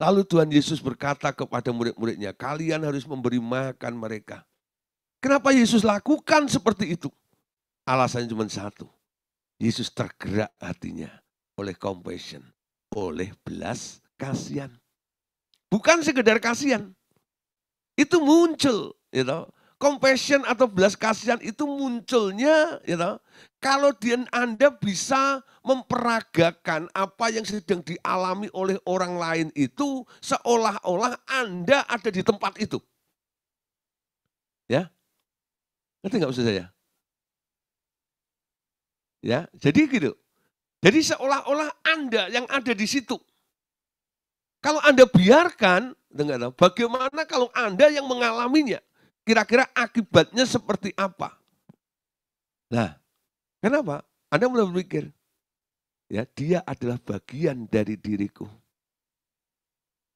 Lalu Tuhan Yesus berkata kepada murid-muridnya, kalian harus memberi makan mereka. Kenapa Yesus lakukan seperti itu? Alasannya cuma satu. Yesus tergerak hatinya oleh compassion, oleh belas kasihan. Bukan sekedar kasihan. Itu muncul, compassion atau belas kasihan itu munculnya, kalau Anda bisa memperagakan apa yang sedang dialami oleh orang lain itu seolah-olah Anda ada di tempat itu. Ya, ngerti nggak maksud saya? Ya, jadi gitu. Jadi seolah-olah Anda yang ada di situ. Kalau Anda biarkan, bagaimana kalau Anda yang mengalaminya? Kira-kira akibatnya seperti apa? Nah, kenapa? Anda mulai berpikir, ya dia adalah bagian dari diriku.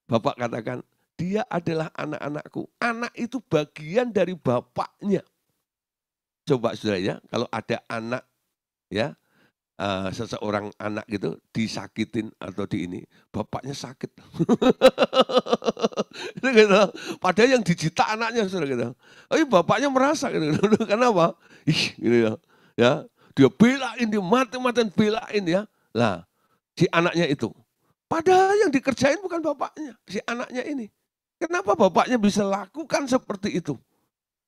Bapak katakan, dia adalah anak-anakku. Anak itu bagian dari bapaknya. Coba saudara ya, kalau ada anak ya, seseorang anak gitu disakitin atau di ini, bapaknya sakit. Gitu. Padahal yang dijita anaknya saudara gitu. Bapaknya merasa gitu. Kenapa? Gitu ya. Ya, dia belain, dia mati-matian belain ya. Lah, si anaknya itu. Padahal yang dikerjain bukan bapaknya, si anaknya ini. Kenapa bapaknya bisa lakukan seperti itu?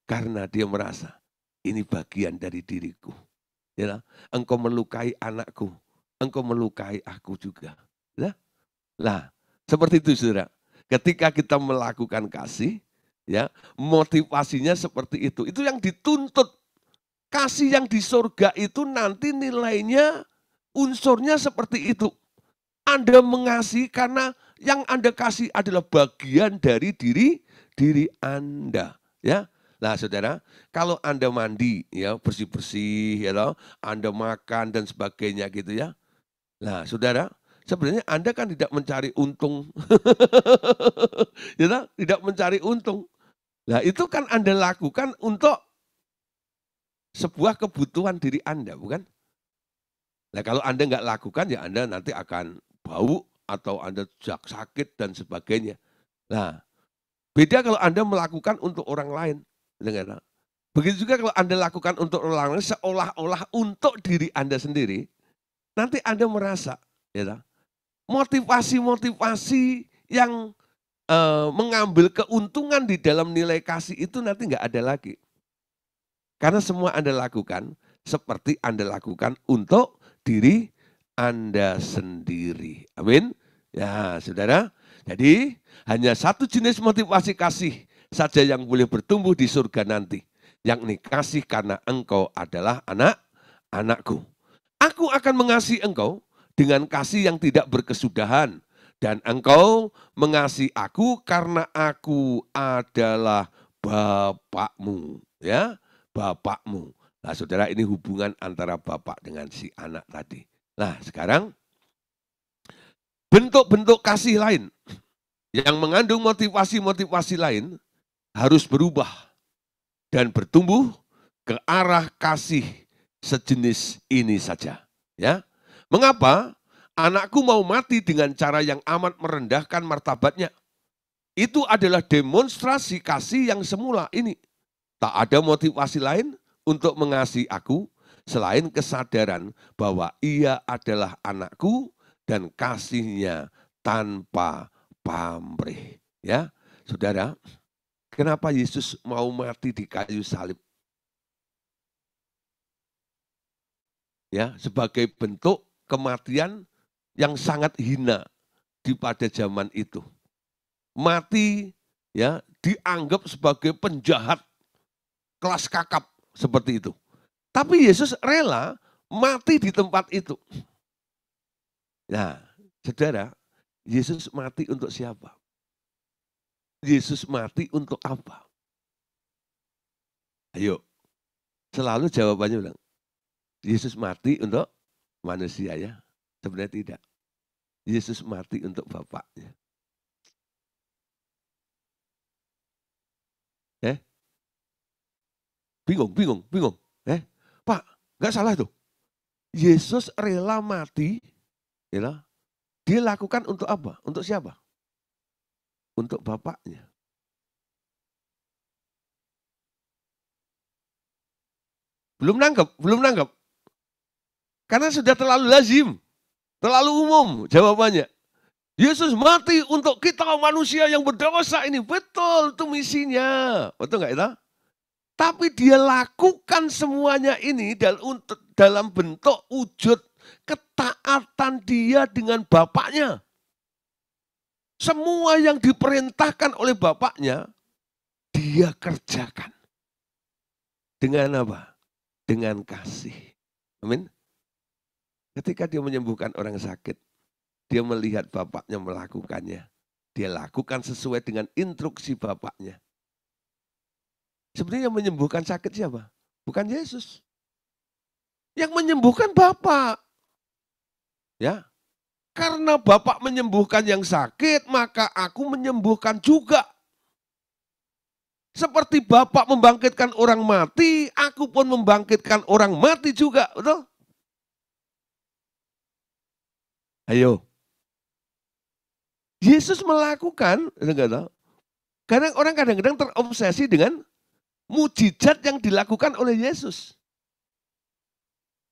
Karena dia merasa ini bagian dari diriku. Ya, engkau melukai anakku, engkau melukai aku juga. Ya? Lah, seperti itu saudara. Ketika kita melakukan kasih, ya motivasinya seperti itu. Itu yang dituntut. Kasih yang di surga itu nanti nilainya, unsurnya seperti itu. Anda mengasihi karena yang Anda kasih adalah bagian dari diri Anda. Ya, nah saudara, kalau Anda mandi, ya bersih-bersih, ya Anda makan dan sebagainya gitu ya. Nah saudara, sebenarnya Anda kan tidak mencari untung. Ya, tidak mencari untung. Nah itu kan Anda lakukan untuk sebuah kebutuhan diri Anda, bukan? Nah kalau Anda nggak lakukan ya Anda nanti akan bau atau Anda sakit dan sebagainya. Nah beda kalau Anda melakukan untuk orang lain. Begitu juga kalau Anda lakukan untuk orang lain seolah-olah untuk diri Anda sendiri. Nanti Anda merasa ya, motivasi-motivasi yang mengambil keuntungan di dalam nilai kasih itu nanti nggak ada lagi. Karena semua Anda lakukan seperti Anda lakukan untuk diri Anda sendiri. Amin. Ya saudara, jadi hanya satu jenis motivasi kasih saja yang boleh bertumbuh di surga nanti. Yakni kasih karena engkau adalah anak-anakku. Aku akan mengasihi engkau dengan kasih yang tidak berkesudahan. Dan engkau mengasihi aku karena aku adalah Bapakmu. Ya, Bapakmu. Nah saudara, ini hubungan antara bapak dengan si anak tadi. Nah sekarang bentuk-bentuk kasih lain yang mengandung motivasi-motivasi lain harus berubah dan bertumbuh ke arah kasih sejenis ini saja. Ya, mengapa? Anakku mau mati dengan cara yang amat merendahkan martabatnya. Itu adalah demonstrasi kasih yang semula ini. Tak ada motivasi lain untuk mengasihi aku selain kesadaran bahwa ia adalah anakku dan kasih-Nya tanpa pamrih. Ya, saudara, kenapa Yesus mau mati di kayu salib? Ya, sebagai bentuk kematian yang sangat hina di pada zaman itu. Mati ya dianggap sebagai penjahat kelas kakap seperti itu. Tapi Yesus rela mati di tempat itu. Nah, saudara, Yesus mati untuk siapa? Yesus mati untuk apa? Ayo, selalu jawabannya bilang, Yesus mati untuk manusia ya. Sebenarnya tidak. Yesus mati untuk Bapaknya. Bingung. Pak, nggak salah tuh. Yesus rela mati, ya, dia lakukan untuk apa? Untuk siapa? Untuk Bapaknya. Belum nangkep. Karena sudah terlalu lazim, terlalu umum jawabannya. Yesus mati untuk kita manusia yang berdosa ini. Betul, itu misinya. Betul nggak itu? Tapi dia lakukan semuanya ini dalam bentuk wujud ketaatan dia dengan Bapaknya. Semua yang diperintahkan oleh Bapaknya, dia kerjakan. Dengan apa? Dengan kasih. Amin. Ketika dia menyembuhkan orang sakit, dia melihat Bapaknya melakukannya. Dia lakukan sesuai dengan instruksi Bapaknya. Sebenarnya yang menyembuhkan sakit siapa? Bukan Yesus. Yang menyembuhkan Bapak. Ya. Karena Bapak menyembuhkan yang sakit, maka aku menyembuhkan juga. Seperti Bapak membangkitkan orang mati, aku pun membangkitkan orang mati juga. Betul? Ayo. Yesus melakukan, karena orang kadang-kadang terobsesi dengan mujizat yang dilakukan oleh Yesus.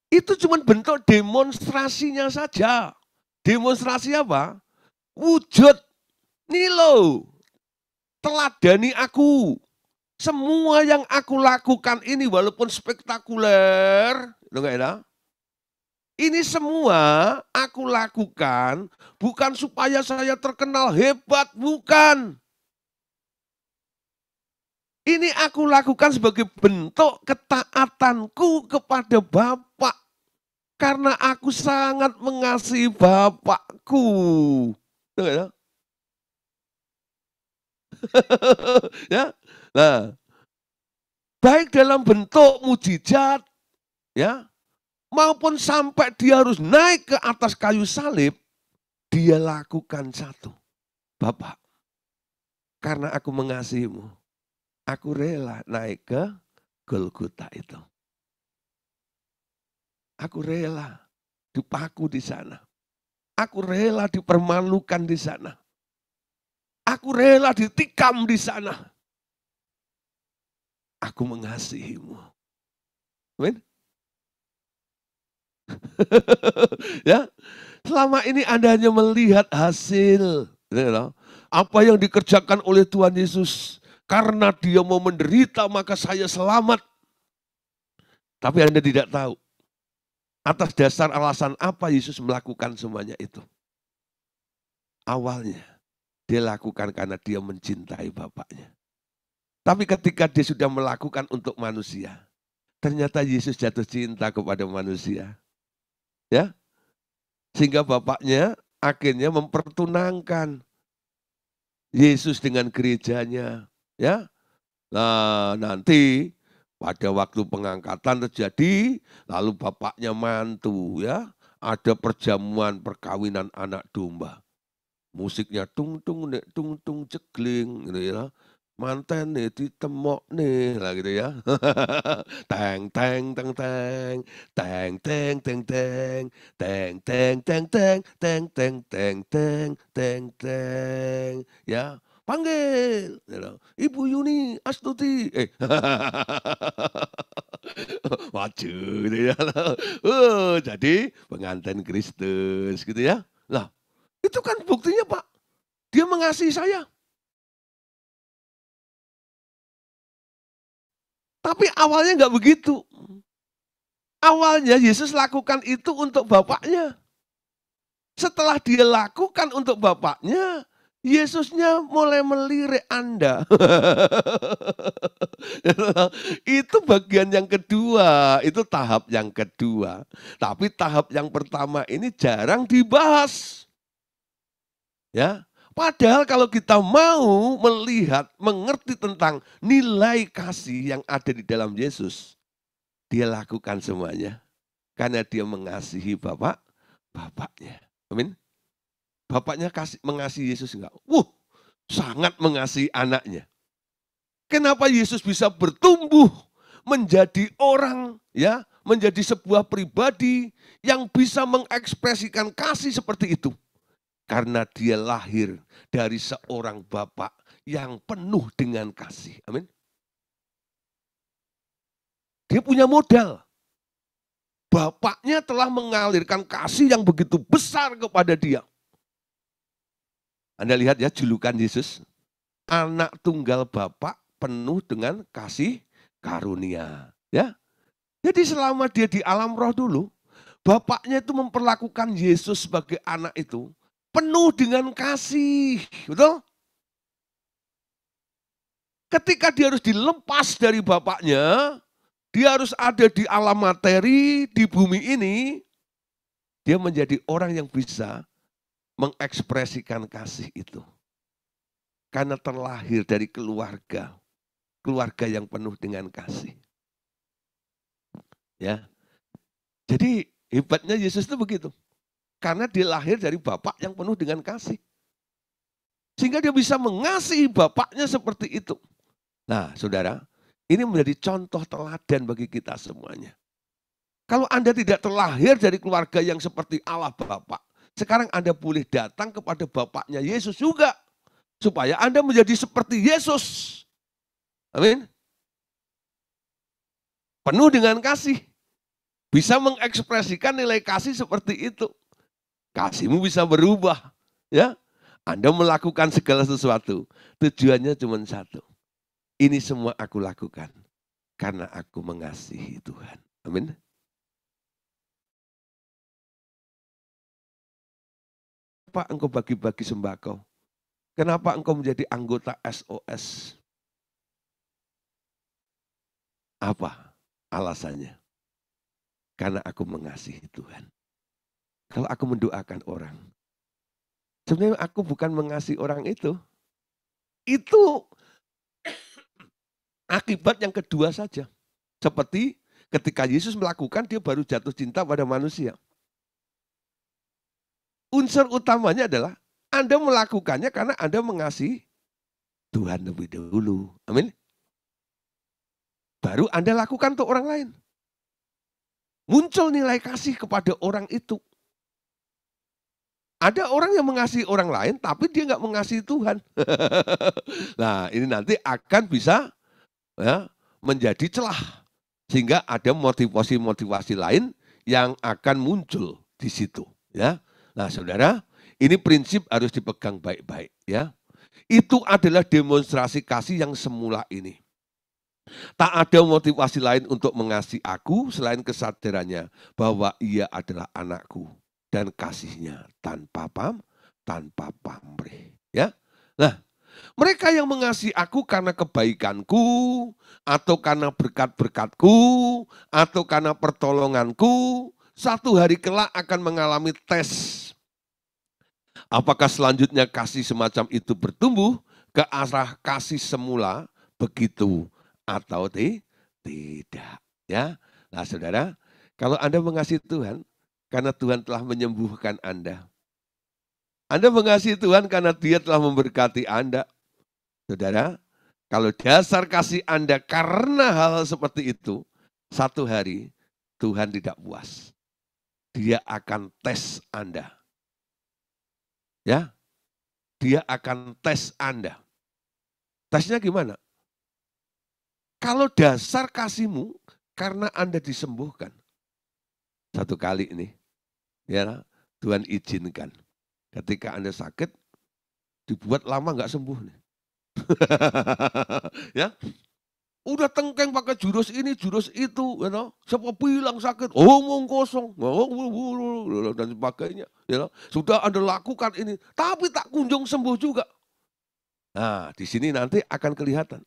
Itu cuma bentuk demonstrasinya saja. Demonstrasi apa? Wujud. Nih loh, teladani aku. Semua yang aku lakukan ini walaupun spektakuler, ini semua aku lakukan bukan supaya saya terkenal hebat, bukan. Ini aku lakukan sebagai bentuk ketaatanku kepada Bapa. Karena aku sangat mengasihi Bapakku. Ya. Nah, baik dalam bentuk mujizat, ya, maupun sampai dia harus naik ke atas kayu salib, dia lakukan satu. Bapak, karena aku mengasihimu, aku rela naik ke Golgota itu. Aku rela dipaku di sana. Aku rela dipermalukan di sana. Aku rela ditikam di sana. Aku mengasihimu. Amin. Ya, selama ini Anda hanya melihat hasil, apa yang dikerjakan oleh Tuhan Yesus. Karena dia mau menderita, maka saya selamat. Tapi Anda tidak tahu, atas dasar alasan apa Yesus melakukan semuanya itu. Awalnya, dia lakukan karena dia mencintai Bapaknya. Tapi ketika dia sudah melakukan untuk manusia, ternyata Yesus jatuh cinta kepada manusia. Ya, sehingga Bapaknya akhirnya mempertunangkan Yesus dengan gerejanya. Ya, nah nanti pada waktu pengangkatan terjadi, lalu Bapaknya mantu, ya, ada perjamuan perkawinan anak domba. Musiknya tung tung cegling, gitu ya. Manten nih ditemok nih lah gitu ya. Teng teng teng teng teng teng teng teng teng teng teng teng teng teng teng teng teng teng ya, panggil Ibu Yuni Astuti maju gitu ya. Jadi pengantin Kristus gitu ya. Lah, itu kan buktinya Pak, dia mengasihi saya. Tapi awalnya nggak begitu. Awalnya Yesus lakukan itu untuk Bapaknya. Setelah dia lakukan untuk Bapaknya, Yesusnya mulai melirik Anda. Itu bagian yang kedua, itu tahap yang kedua. Tapi tahap yang pertama ini jarang dibahas. Ya, padahal kalau kita mau melihat, mengerti tentang nilai kasih yang ada di dalam Yesus, dia lakukan semuanya karena dia mengasihi Bapaknya. Amin. Bapaknya mengasihi Yesus enggak? Sangat mengasihi anaknya. Kenapa Yesus bisa bertumbuh menjadi orang, ya, menjadi sebuah pribadi yang bisa mengekspresikan kasih seperti itu? Karena dia lahir dari seorang bapak yang penuh dengan kasih. Amin. Dia punya modal. Bapaknya telah mengalirkan kasih yang begitu besar kepada dia. Anda lihat ya julukan Yesus, anak tunggal Bapa penuh dengan kasih karunia. Ya, jadi selama dia di alam roh dulu, Bapaknya itu memperlakukan Yesus sebagai anak itu penuh dengan kasih, betul? Ketika dia harus dilepas dari Bapaknya, dia harus ada di alam materi, di bumi ini, dia menjadi orang yang bisa mengekspresikan kasih itu. Karena terlahir dari keluarga yang penuh dengan kasih. Ya. Jadi hebatnya Yesus itu begitu. Karena dia lahir dari Bapak yang penuh dengan kasih. Sehingga dia bisa mengasihi Bapaknya seperti itu. Nah, saudara, ini menjadi contoh teladan bagi kita semuanya. Kalau Anda tidak terlahir dari keluarga yang seperti Allah Bapa, sekarang Anda boleh datang kepada Bapaknya Yesus juga. Supaya Anda menjadi seperti Yesus. Amin. Penuh dengan kasih. Bisa mengekspresikan nilai kasih seperti itu. Kasihmu bisa berubah. Ya, Anda melakukan segala sesuatu. Tujuannya cuma satu. Ini semua aku lakukan. Karena aku mengasihi Tuhan. Amin. Kenapa engkau bagi-bagi sembako? Kenapa engkau menjadi anggota SOS? Apa alasannya? Karena aku mengasihi Tuhan. Kalau aku mendoakan orang, sebenarnya aku bukan mengasihi orang itu. Itu akibat yang kedua saja. Seperti ketika Yesus melakukan, dia baru jatuh cinta pada manusia. Unsur utamanya adalah Anda melakukannya karena Anda mengasihi Tuhan lebih dulu. Amin. Baru Anda lakukan untuk orang lain. Muncul nilai kasih kepada orang itu. Ada orang yang mengasihi orang lain, tapi dia nggak mengasihi Tuhan. Nah, ini nanti akan bisa ya, menjadi celah. Sehingga ada motivasi-motivasi lain yang akan muncul di situ. Ya, nah saudara, ini prinsip harus dipegang baik-baik. Ya, itu adalah demonstrasi kasih yang semula ini. Tak ada motivasi lain untuk mengasihi aku selain kesadarannya bahwa ia adalah anakku dan kasihnya tanpa pamrih. Ya, nah mereka yang mengasihi aku karena kebaikanku atau karena berkat-berkatku atau karena pertolonganku satu hari kelak akan mengalami tes. Apakah selanjutnya kasih semacam itu bertumbuh ke arah kasih semula begitu atau tidak? Ya, nah saudara, kalau Anda mengasihi Tuhan, karena Tuhan telah menyembuhkan Anda. Anda mengasihi Tuhan karena Dia telah memberkati Anda. Saudara, kalau dasar kasih Anda karena hal seperti itu, satu hari Tuhan tidak puas. Dia akan tes Anda. Ya, Dia akan tes Anda. Tesnya gimana? Kalau dasar kasihmu karena Anda disembuhkan. Satu kali ini, ya Tuhan izinkan. Ketika Anda sakit, dibuat lama nggak sembuh nih. Ya, udah tengkeng pakai jurus ini, jurus itu, siapa bilang sakit, omong kosong, dan sebagainya. Sudah Anda lakukan ini, tapi tak kunjung sembuh juga. Nah, di sini nanti akan kelihatan,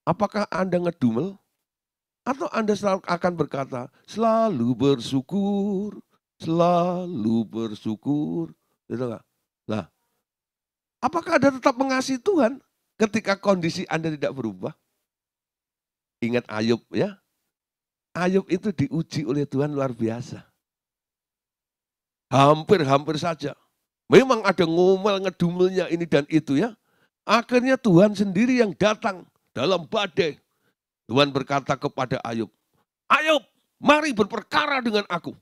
apakah Anda ngedumel, atau Anda akan berkata, selalu bersyukur, selalu bersyukur. Gitu nggak? Nah, apakah Anda tetap mengasihi Tuhan ketika kondisi Anda tidak berubah? Ingat Ayub ya. Ayub itu diuji oleh Tuhan luar biasa. Hampir-hampir saja. Memang ada ngomel ngedumelnya ini dan itu ya. Akhirnya Tuhan sendiri yang datang dalam badai. Tuhan berkata kepada Ayub, Ayub, mari berperkara dengan aku.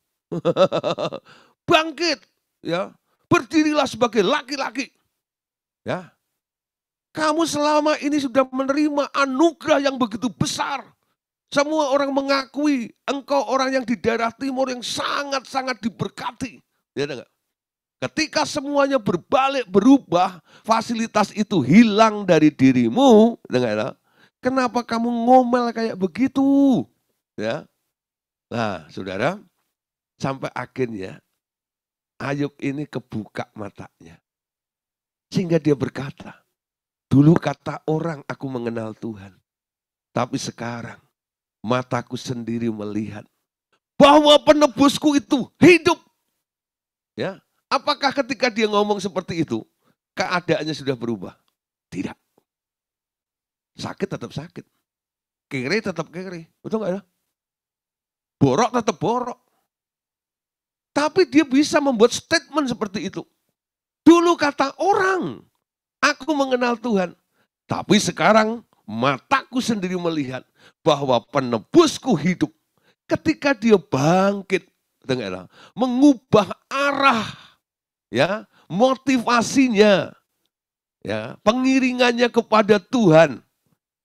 Bangkit, ya, berdirilah sebagai laki-laki. Ya, kamu selama ini sudah menerima anugerah yang begitu besar. Semua orang mengakui engkau orang yang di daerah timur yang sangat-sangat diberkati. Ya, enggak? Ketika semuanya berbalik, berubah, fasilitas itu hilang dari dirimu. Enggak? Kenapa kamu ngomel kayak begitu? Ya. Nah, saudara, sampai akhirnya Ayub ini kebuka matanya. Sehingga dia berkata, dulu kata orang aku mengenal Tuhan. Tapi sekarang mataku sendiri melihat bahwa penebusku itu hidup. Ya, apakah ketika dia ngomong seperti itu, keadaannya sudah berubah? Tidak. Sakit tetap sakit. Kere tetap kere. Betul nggak ya? Borok tetap borok. Tapi dia bisa membuat statement seperti itu. Dulu kata orang, aku mengenal Tuhan. Tapi sekarang mataku sendiri melihat bahwa penebusku hidup. Ketika dia bangkit, mengubah arah, ya, motivasinya, ya, pengiringannya kepada Tuhan.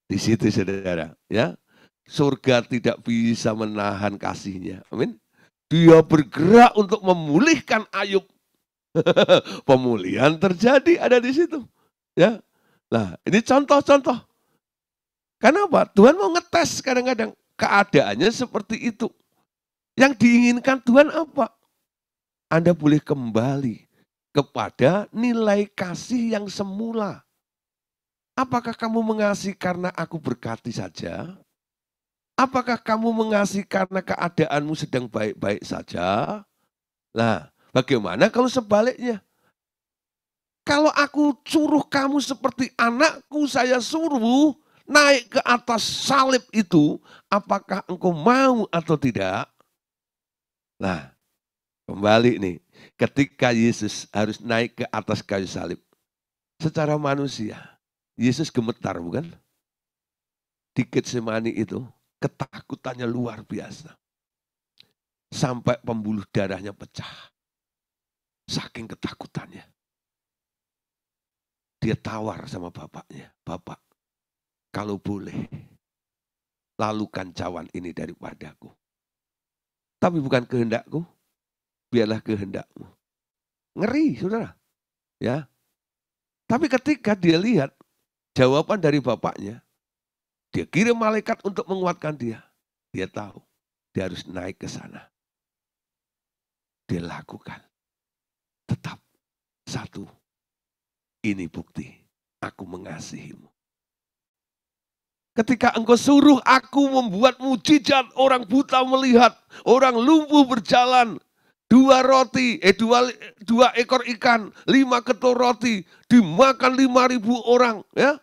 Di situ saudara, ya, surga tidak bisa menahan kasihnya. Amin. Dia bergerak untuk memulihkan Ayub. Pemulihan terjadi ada di situ. Ya. Nah, ini contoh-contoh. Kenapa? Tuhan mau ngetes kadang-kadang. Keadaannya seperti itu. Yang diinginkan Tuhan apa? Anda boleh kembali kepada nilai kasih yang semula. Apakah kamu mengasihi karena aku berkati saja? Apakah kamu mengasihi karena keadaanmu sedang baik-baik saja? Nah, bagaimana kalau sebaliknya? Kalau aku suruh kamu seperti anakku, saya suruh naik ke atas salib itu, apakah engkau mau atau tidak? Nah, kembali nih, ketika Yesus harus naik ke atas kayu salib, secara manusia, Yesus gemetar bukan? Di Getsemani itu, ketakutannya luar biasa. Sampai pembuluh darahnya pecah. Saking ketakutannya. Dia tawar sama bapaknya, Bapak, kalau boleh, lalukan cawan ini daripadaku. Tapi bukan kehendakku, biarlah kehendakmu. Ngeri, saudara. Ya. Tapi ketika dia lihat jawaban dari bapaknya, dia kirim malaikat untuk menguatkan dia. Dia tahu, dia harus naik ke sana. Dia lakukan. Tetap satu. Ini bukti, aku mengasihimu. Ketika engkau suruh aku membuat mujizat, orang buta melihat, orang lumpuh berjalan, dua ekor ikan, 5 ketul roti, dimakan 5.000 orang. Ya,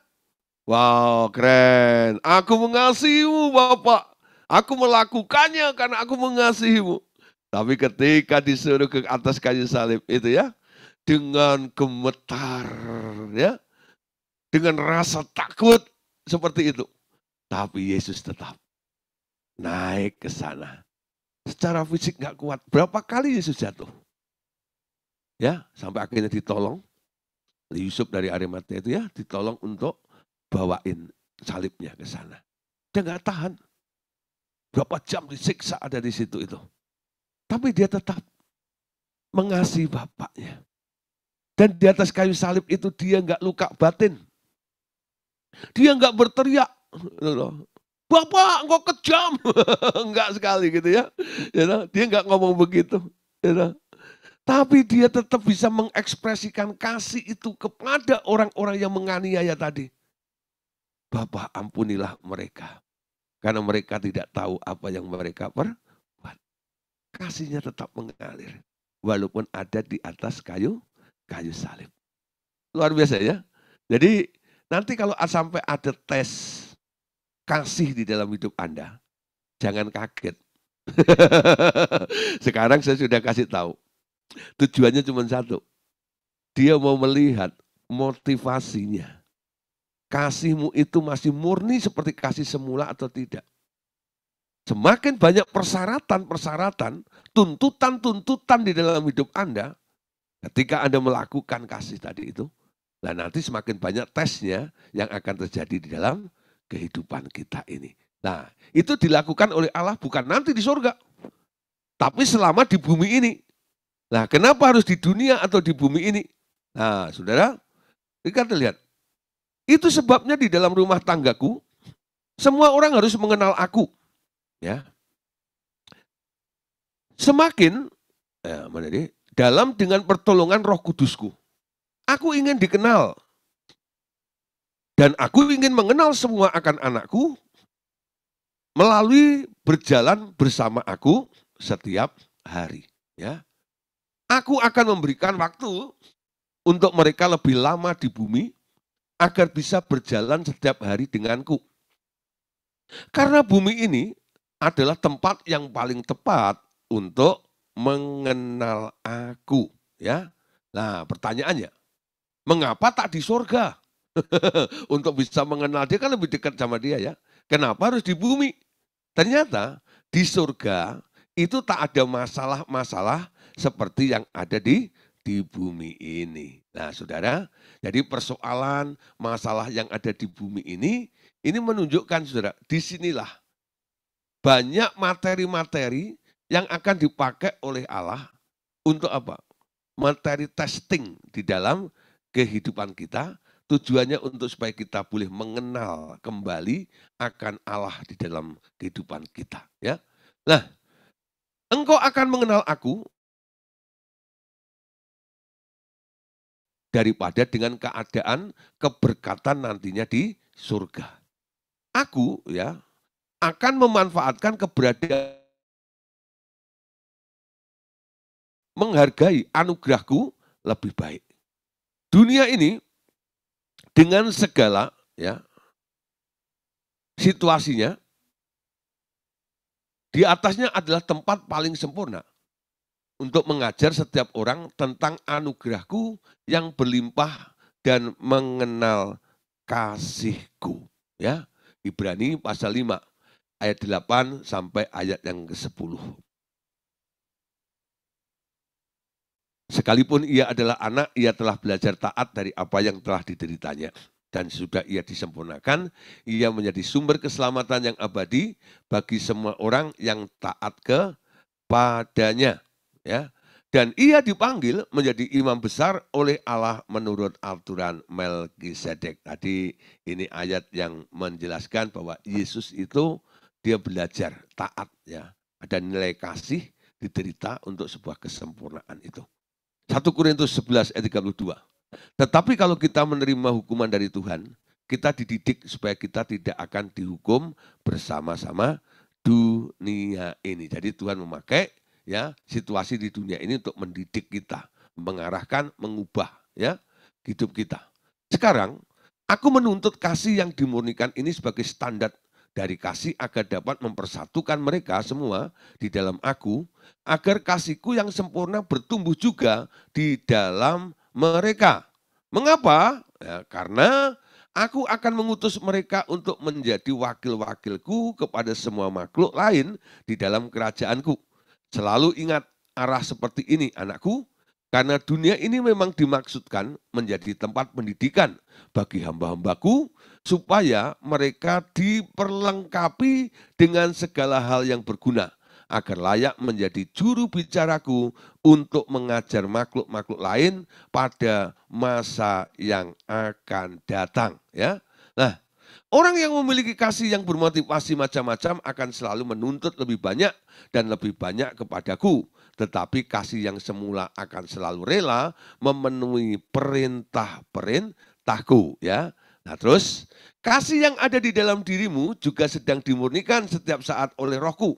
wow, keren. Aku mengasihimu Bapak. Aku melakukannya karena aku mengasihimu. Tapi ketika disuruh ke atas kayu salib itu ya, dengan gemetar, ya, dengan rasa takut seperti itu. Tapi Yesus tetap naik ke sana. Secara fisik nggak kuat. Berapa kali Yesus jatuh? Ya, sampai akhirnya ditolong. Yusuf dari Arimatea itu ya, ditolong untuk bawain salibnya ke sana. Dia nggak tahan. Berapa jam disiksa ada di situ itu. Tapi dia tetap mengasihi bapaknya. Dan di atas kayu salib itu dia nggak luka batin. Dia nggak berteriak. Bapak, engkau kejam. Enggak sekali gitu ya. Dia nggak ngomong begitu. Tapi dia tetap bisa mengekspresikan kasih itu kepada orang-orang yang menganiaya tadi. Bapak, ampunilah mereka. Karena mereka tidak tahu apa yang mereka perbuat. Kasihnya tetap mengalir. Walaupun ada di atas kayu salib. Luar biasa ya. Jadi nanti kalau sampai ada tes kasih di dalam hidup Anda, jangan kaget. Sekarang saya sudah kasih tahu. Tujuannya cuma satu. Dia mau melihat motivasinya. Kasihmu itu masih murni seperti kasih semula atau tidak. Semakin banyak persyaratan-persyaratan, tuntutan-tuntutan di dalam hidup Anda, ketika Anda melakukan kasih tadi itu, nah nanti semakin banyak tesnya yang akan terjadi di dalam kehidupan kita ini. Nah, itu dilakukan oleh Allah bukan nanti di surga, tapi selama di bumi ini. Nah, kenapa harus di dunia atau di bumi ini? Nah, saudara, kita lihat. Itu sebabnya di dalam rumah tanggaku, semua orang harus mengenal aku. Ya. Semakin, dalam dengan pertolongan Roh Kudusku, aku ingin dikenal. Dan aku ingin mengenal semua akan anakku melalui berjalan bersama aku setiap hari. Ya. Aku akan memberikan waktu untuk mereka lebih lama di bumi agar bisa berjalan setiap hari denganku. Karena bumi ini adalah tempat yang paling tepat untuk mengenal aku. Ya. Nah, pertanyaannya, mengapa tak di surga? Untuk bisa mengenal dia kan lebih dekat sama dia ya. Kenapa harus di bumi? Ternyata di surga itu tak ada masalah-masalah seperti yang ada di bumi ini. Nah saudara, jadi persoalan masalah yang ada di bumi ini menunjukkan saudara, disinilah banyak materi-materi yang akan dipakai oleh Allah untuk apa? Materi testing di dalam kehidupan kita. Tujuannya untuk supaya kita boleh mengenal kembali akan Allah di dalam kehidupan kita. Ya, nah, engkau akan mengenal aku daripada dengan keadaan keberkatan nantinya di surga. Aku ya akan memanfaatkan keberadaan, menghargai anugerahku lebih baik. Dunia ini dengan segala ya situasinya, di atasnya adalah tempat paling sempurna untuk mengajar setiap orang tentang anugerahku yang berlimpah dan mengenal kasihku. Ya, Ibrani pasal 5 ayat 8 sampai ayat yang ke-10. Sekalipun ia adalah anak, ia telah belajar taat dari apa yang telah dideritanya. Dan sudah ia disempurnakan, ia menjadi sumber keselamatan yang abadi bagi semua orang yang taat kepadanya. Ya. Dan ia dipanggil menjadi imam besar oleh Allah menurut aturan Melkisedek. Tadi ini ayat yang menjelaskan bahwa Yesus itu dia belajar taat. Ya. Ada nilai kasih diderita untuk sebuah kesempurnaan itu. 1 Korintus 11 ayat 32. Tetapi kalau kita menerima hukuman dari Tuhan, kita dididik supaya kita tidak akan dihukum bersama-sama dunia ini. Jadi Tuhan memakai ya situasi di dunia ini untuk mendidik kita, mengarahkan, mengubah ya hidup kita. Sekarang aku menuntut kasih yang dimurnikan ini sebagai standar dari kasih agar dapat mempersatukan mereka semua di dalam aku, agar kasihku yang sempurna bertumbuh juga di dalam mereka. Mengapa? Ya, karena aku akan mengutus mereka untuk menjadi wakil-wakilku kepada semua makhluk lain di dalam kerajaanku. Selalu ingat arah seperti ini anakku, karena dunia ini memang dimaksudkan menjadi tempat pendidikan bagi hamba-hambaku, supaya mereka diperlengkapi dengan segala hal yang berguna, agar layak menjadi juru bicaraku untuk mengajar makhluk-makhluk lain pada masa yang akan datang. Ya, nah, orang yang memiliki kasih yang bermotivasi macam-macam akan selalu menuntut lebih banyak dan lebih banyak kepadaku. Tetapi kasih yang semula akan selalu rela memenuhi perintah-perintahku. Ya, nah terus kasih yang ada di dalam dirimu juga sedang dimurnikan setiap saat oleh Rohku.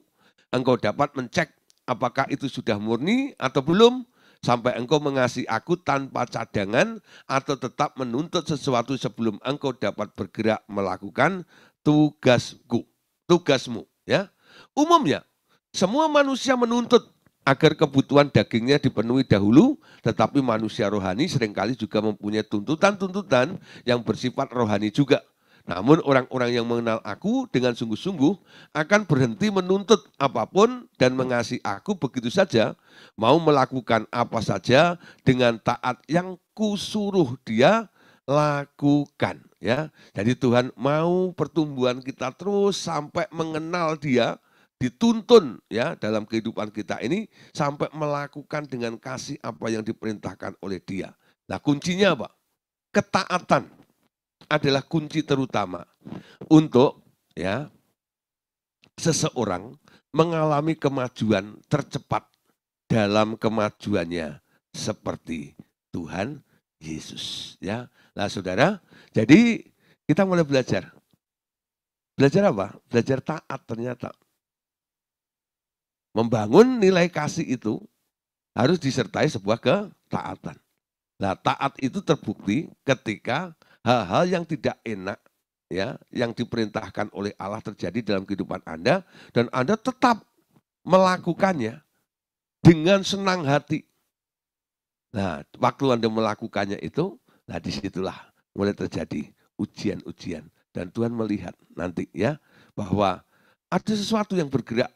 Engkau dapat mencek apakah itu sudah murni atau belum, sampai engkau mengasihi aku tanpa cadangan atau tetap menuntut sesuatu sebelum engkau dapat bergerak melakukan tugasmu. Ya, umumnya semua manusia menuntut agar kebutuhan dagingnya dipenuhi dahulu, tetapi manusia rohani seringkali juga mempunyai tuntutan-tuntutan yang bersifat rohani juga. Namun orang-orang yang mengenal aku dengan sungguh-sungguh akan berhenti menuntut apapun dan mengasihi aku begitu saja, mau melakukan apa saja dengan taat yang kusuruh dia lakukan. Ya, jadi Tuhan mau pertumbuhan kita terus sampai mengenal Dia, dituntun ya dalam kehidupan kita ini sampai melakukan dengan kasih apa yang diperintahkan oleh Dia. Nah, kuncinya apa? Ketaatan adalah kunci terutama untuk ya seseorang mengalami kemajuan tercepat dalam kemajuannya seperti Tuhan Yesus. Ya, nah saudara, jadi kita mulai belajar. Belajar apa? Belajar taat ternyata. Membangun nilai kasih itu harus disertai sebuah ketaatan. Nah, taat itu terbukti ketika hal-hal yang tidak enak ya, yang diperintahkan oleh Allah terjadi dalam kehidupan Anda dan Anda tetap melakukannya dengan senang hati. Nah, waktu Anda melakukannya itu, nah disitulah mulai terjadi ujian-ujian dan Tuhan melihat nanti ya bahwa ada sesuatu yang bergerak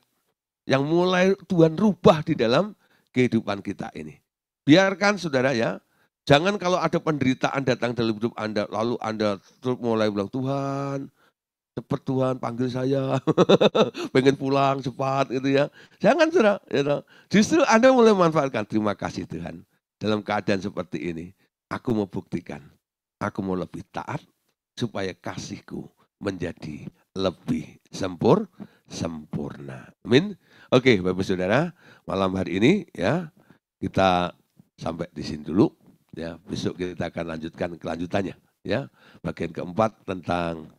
yang mulai Tuhan rubah di dalam kehidupan kita ini. Biarkan saudara ya, jangan kalau ada penderitaan datang dalam hidup Anda, lalu Anda terus mulai bilang, Tuhan, cepat Tuhan panggil saya, pengen pulang cepat gitu ya. Jangan saudara, ya, justru Anda mulai manfaatkan, terima kasih Tuhan. Dalam keadaan seperti ini, aku mau buktikan, aku mau lebih taat supaya kasihku menjadi lebih sempurna. Amin. Oke, Bapak Saudara, malam hari ini ya kita sampai di sini dulu. Ya, besok kita akan lanjutkan kelanjutannya. Ya, bagian keempat tentang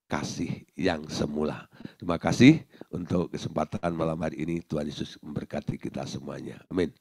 kasih yang semula. Terima kasih untuk kesempatan malam hari ini. Tuhan Yesus memberkati kita semuanya. Amin.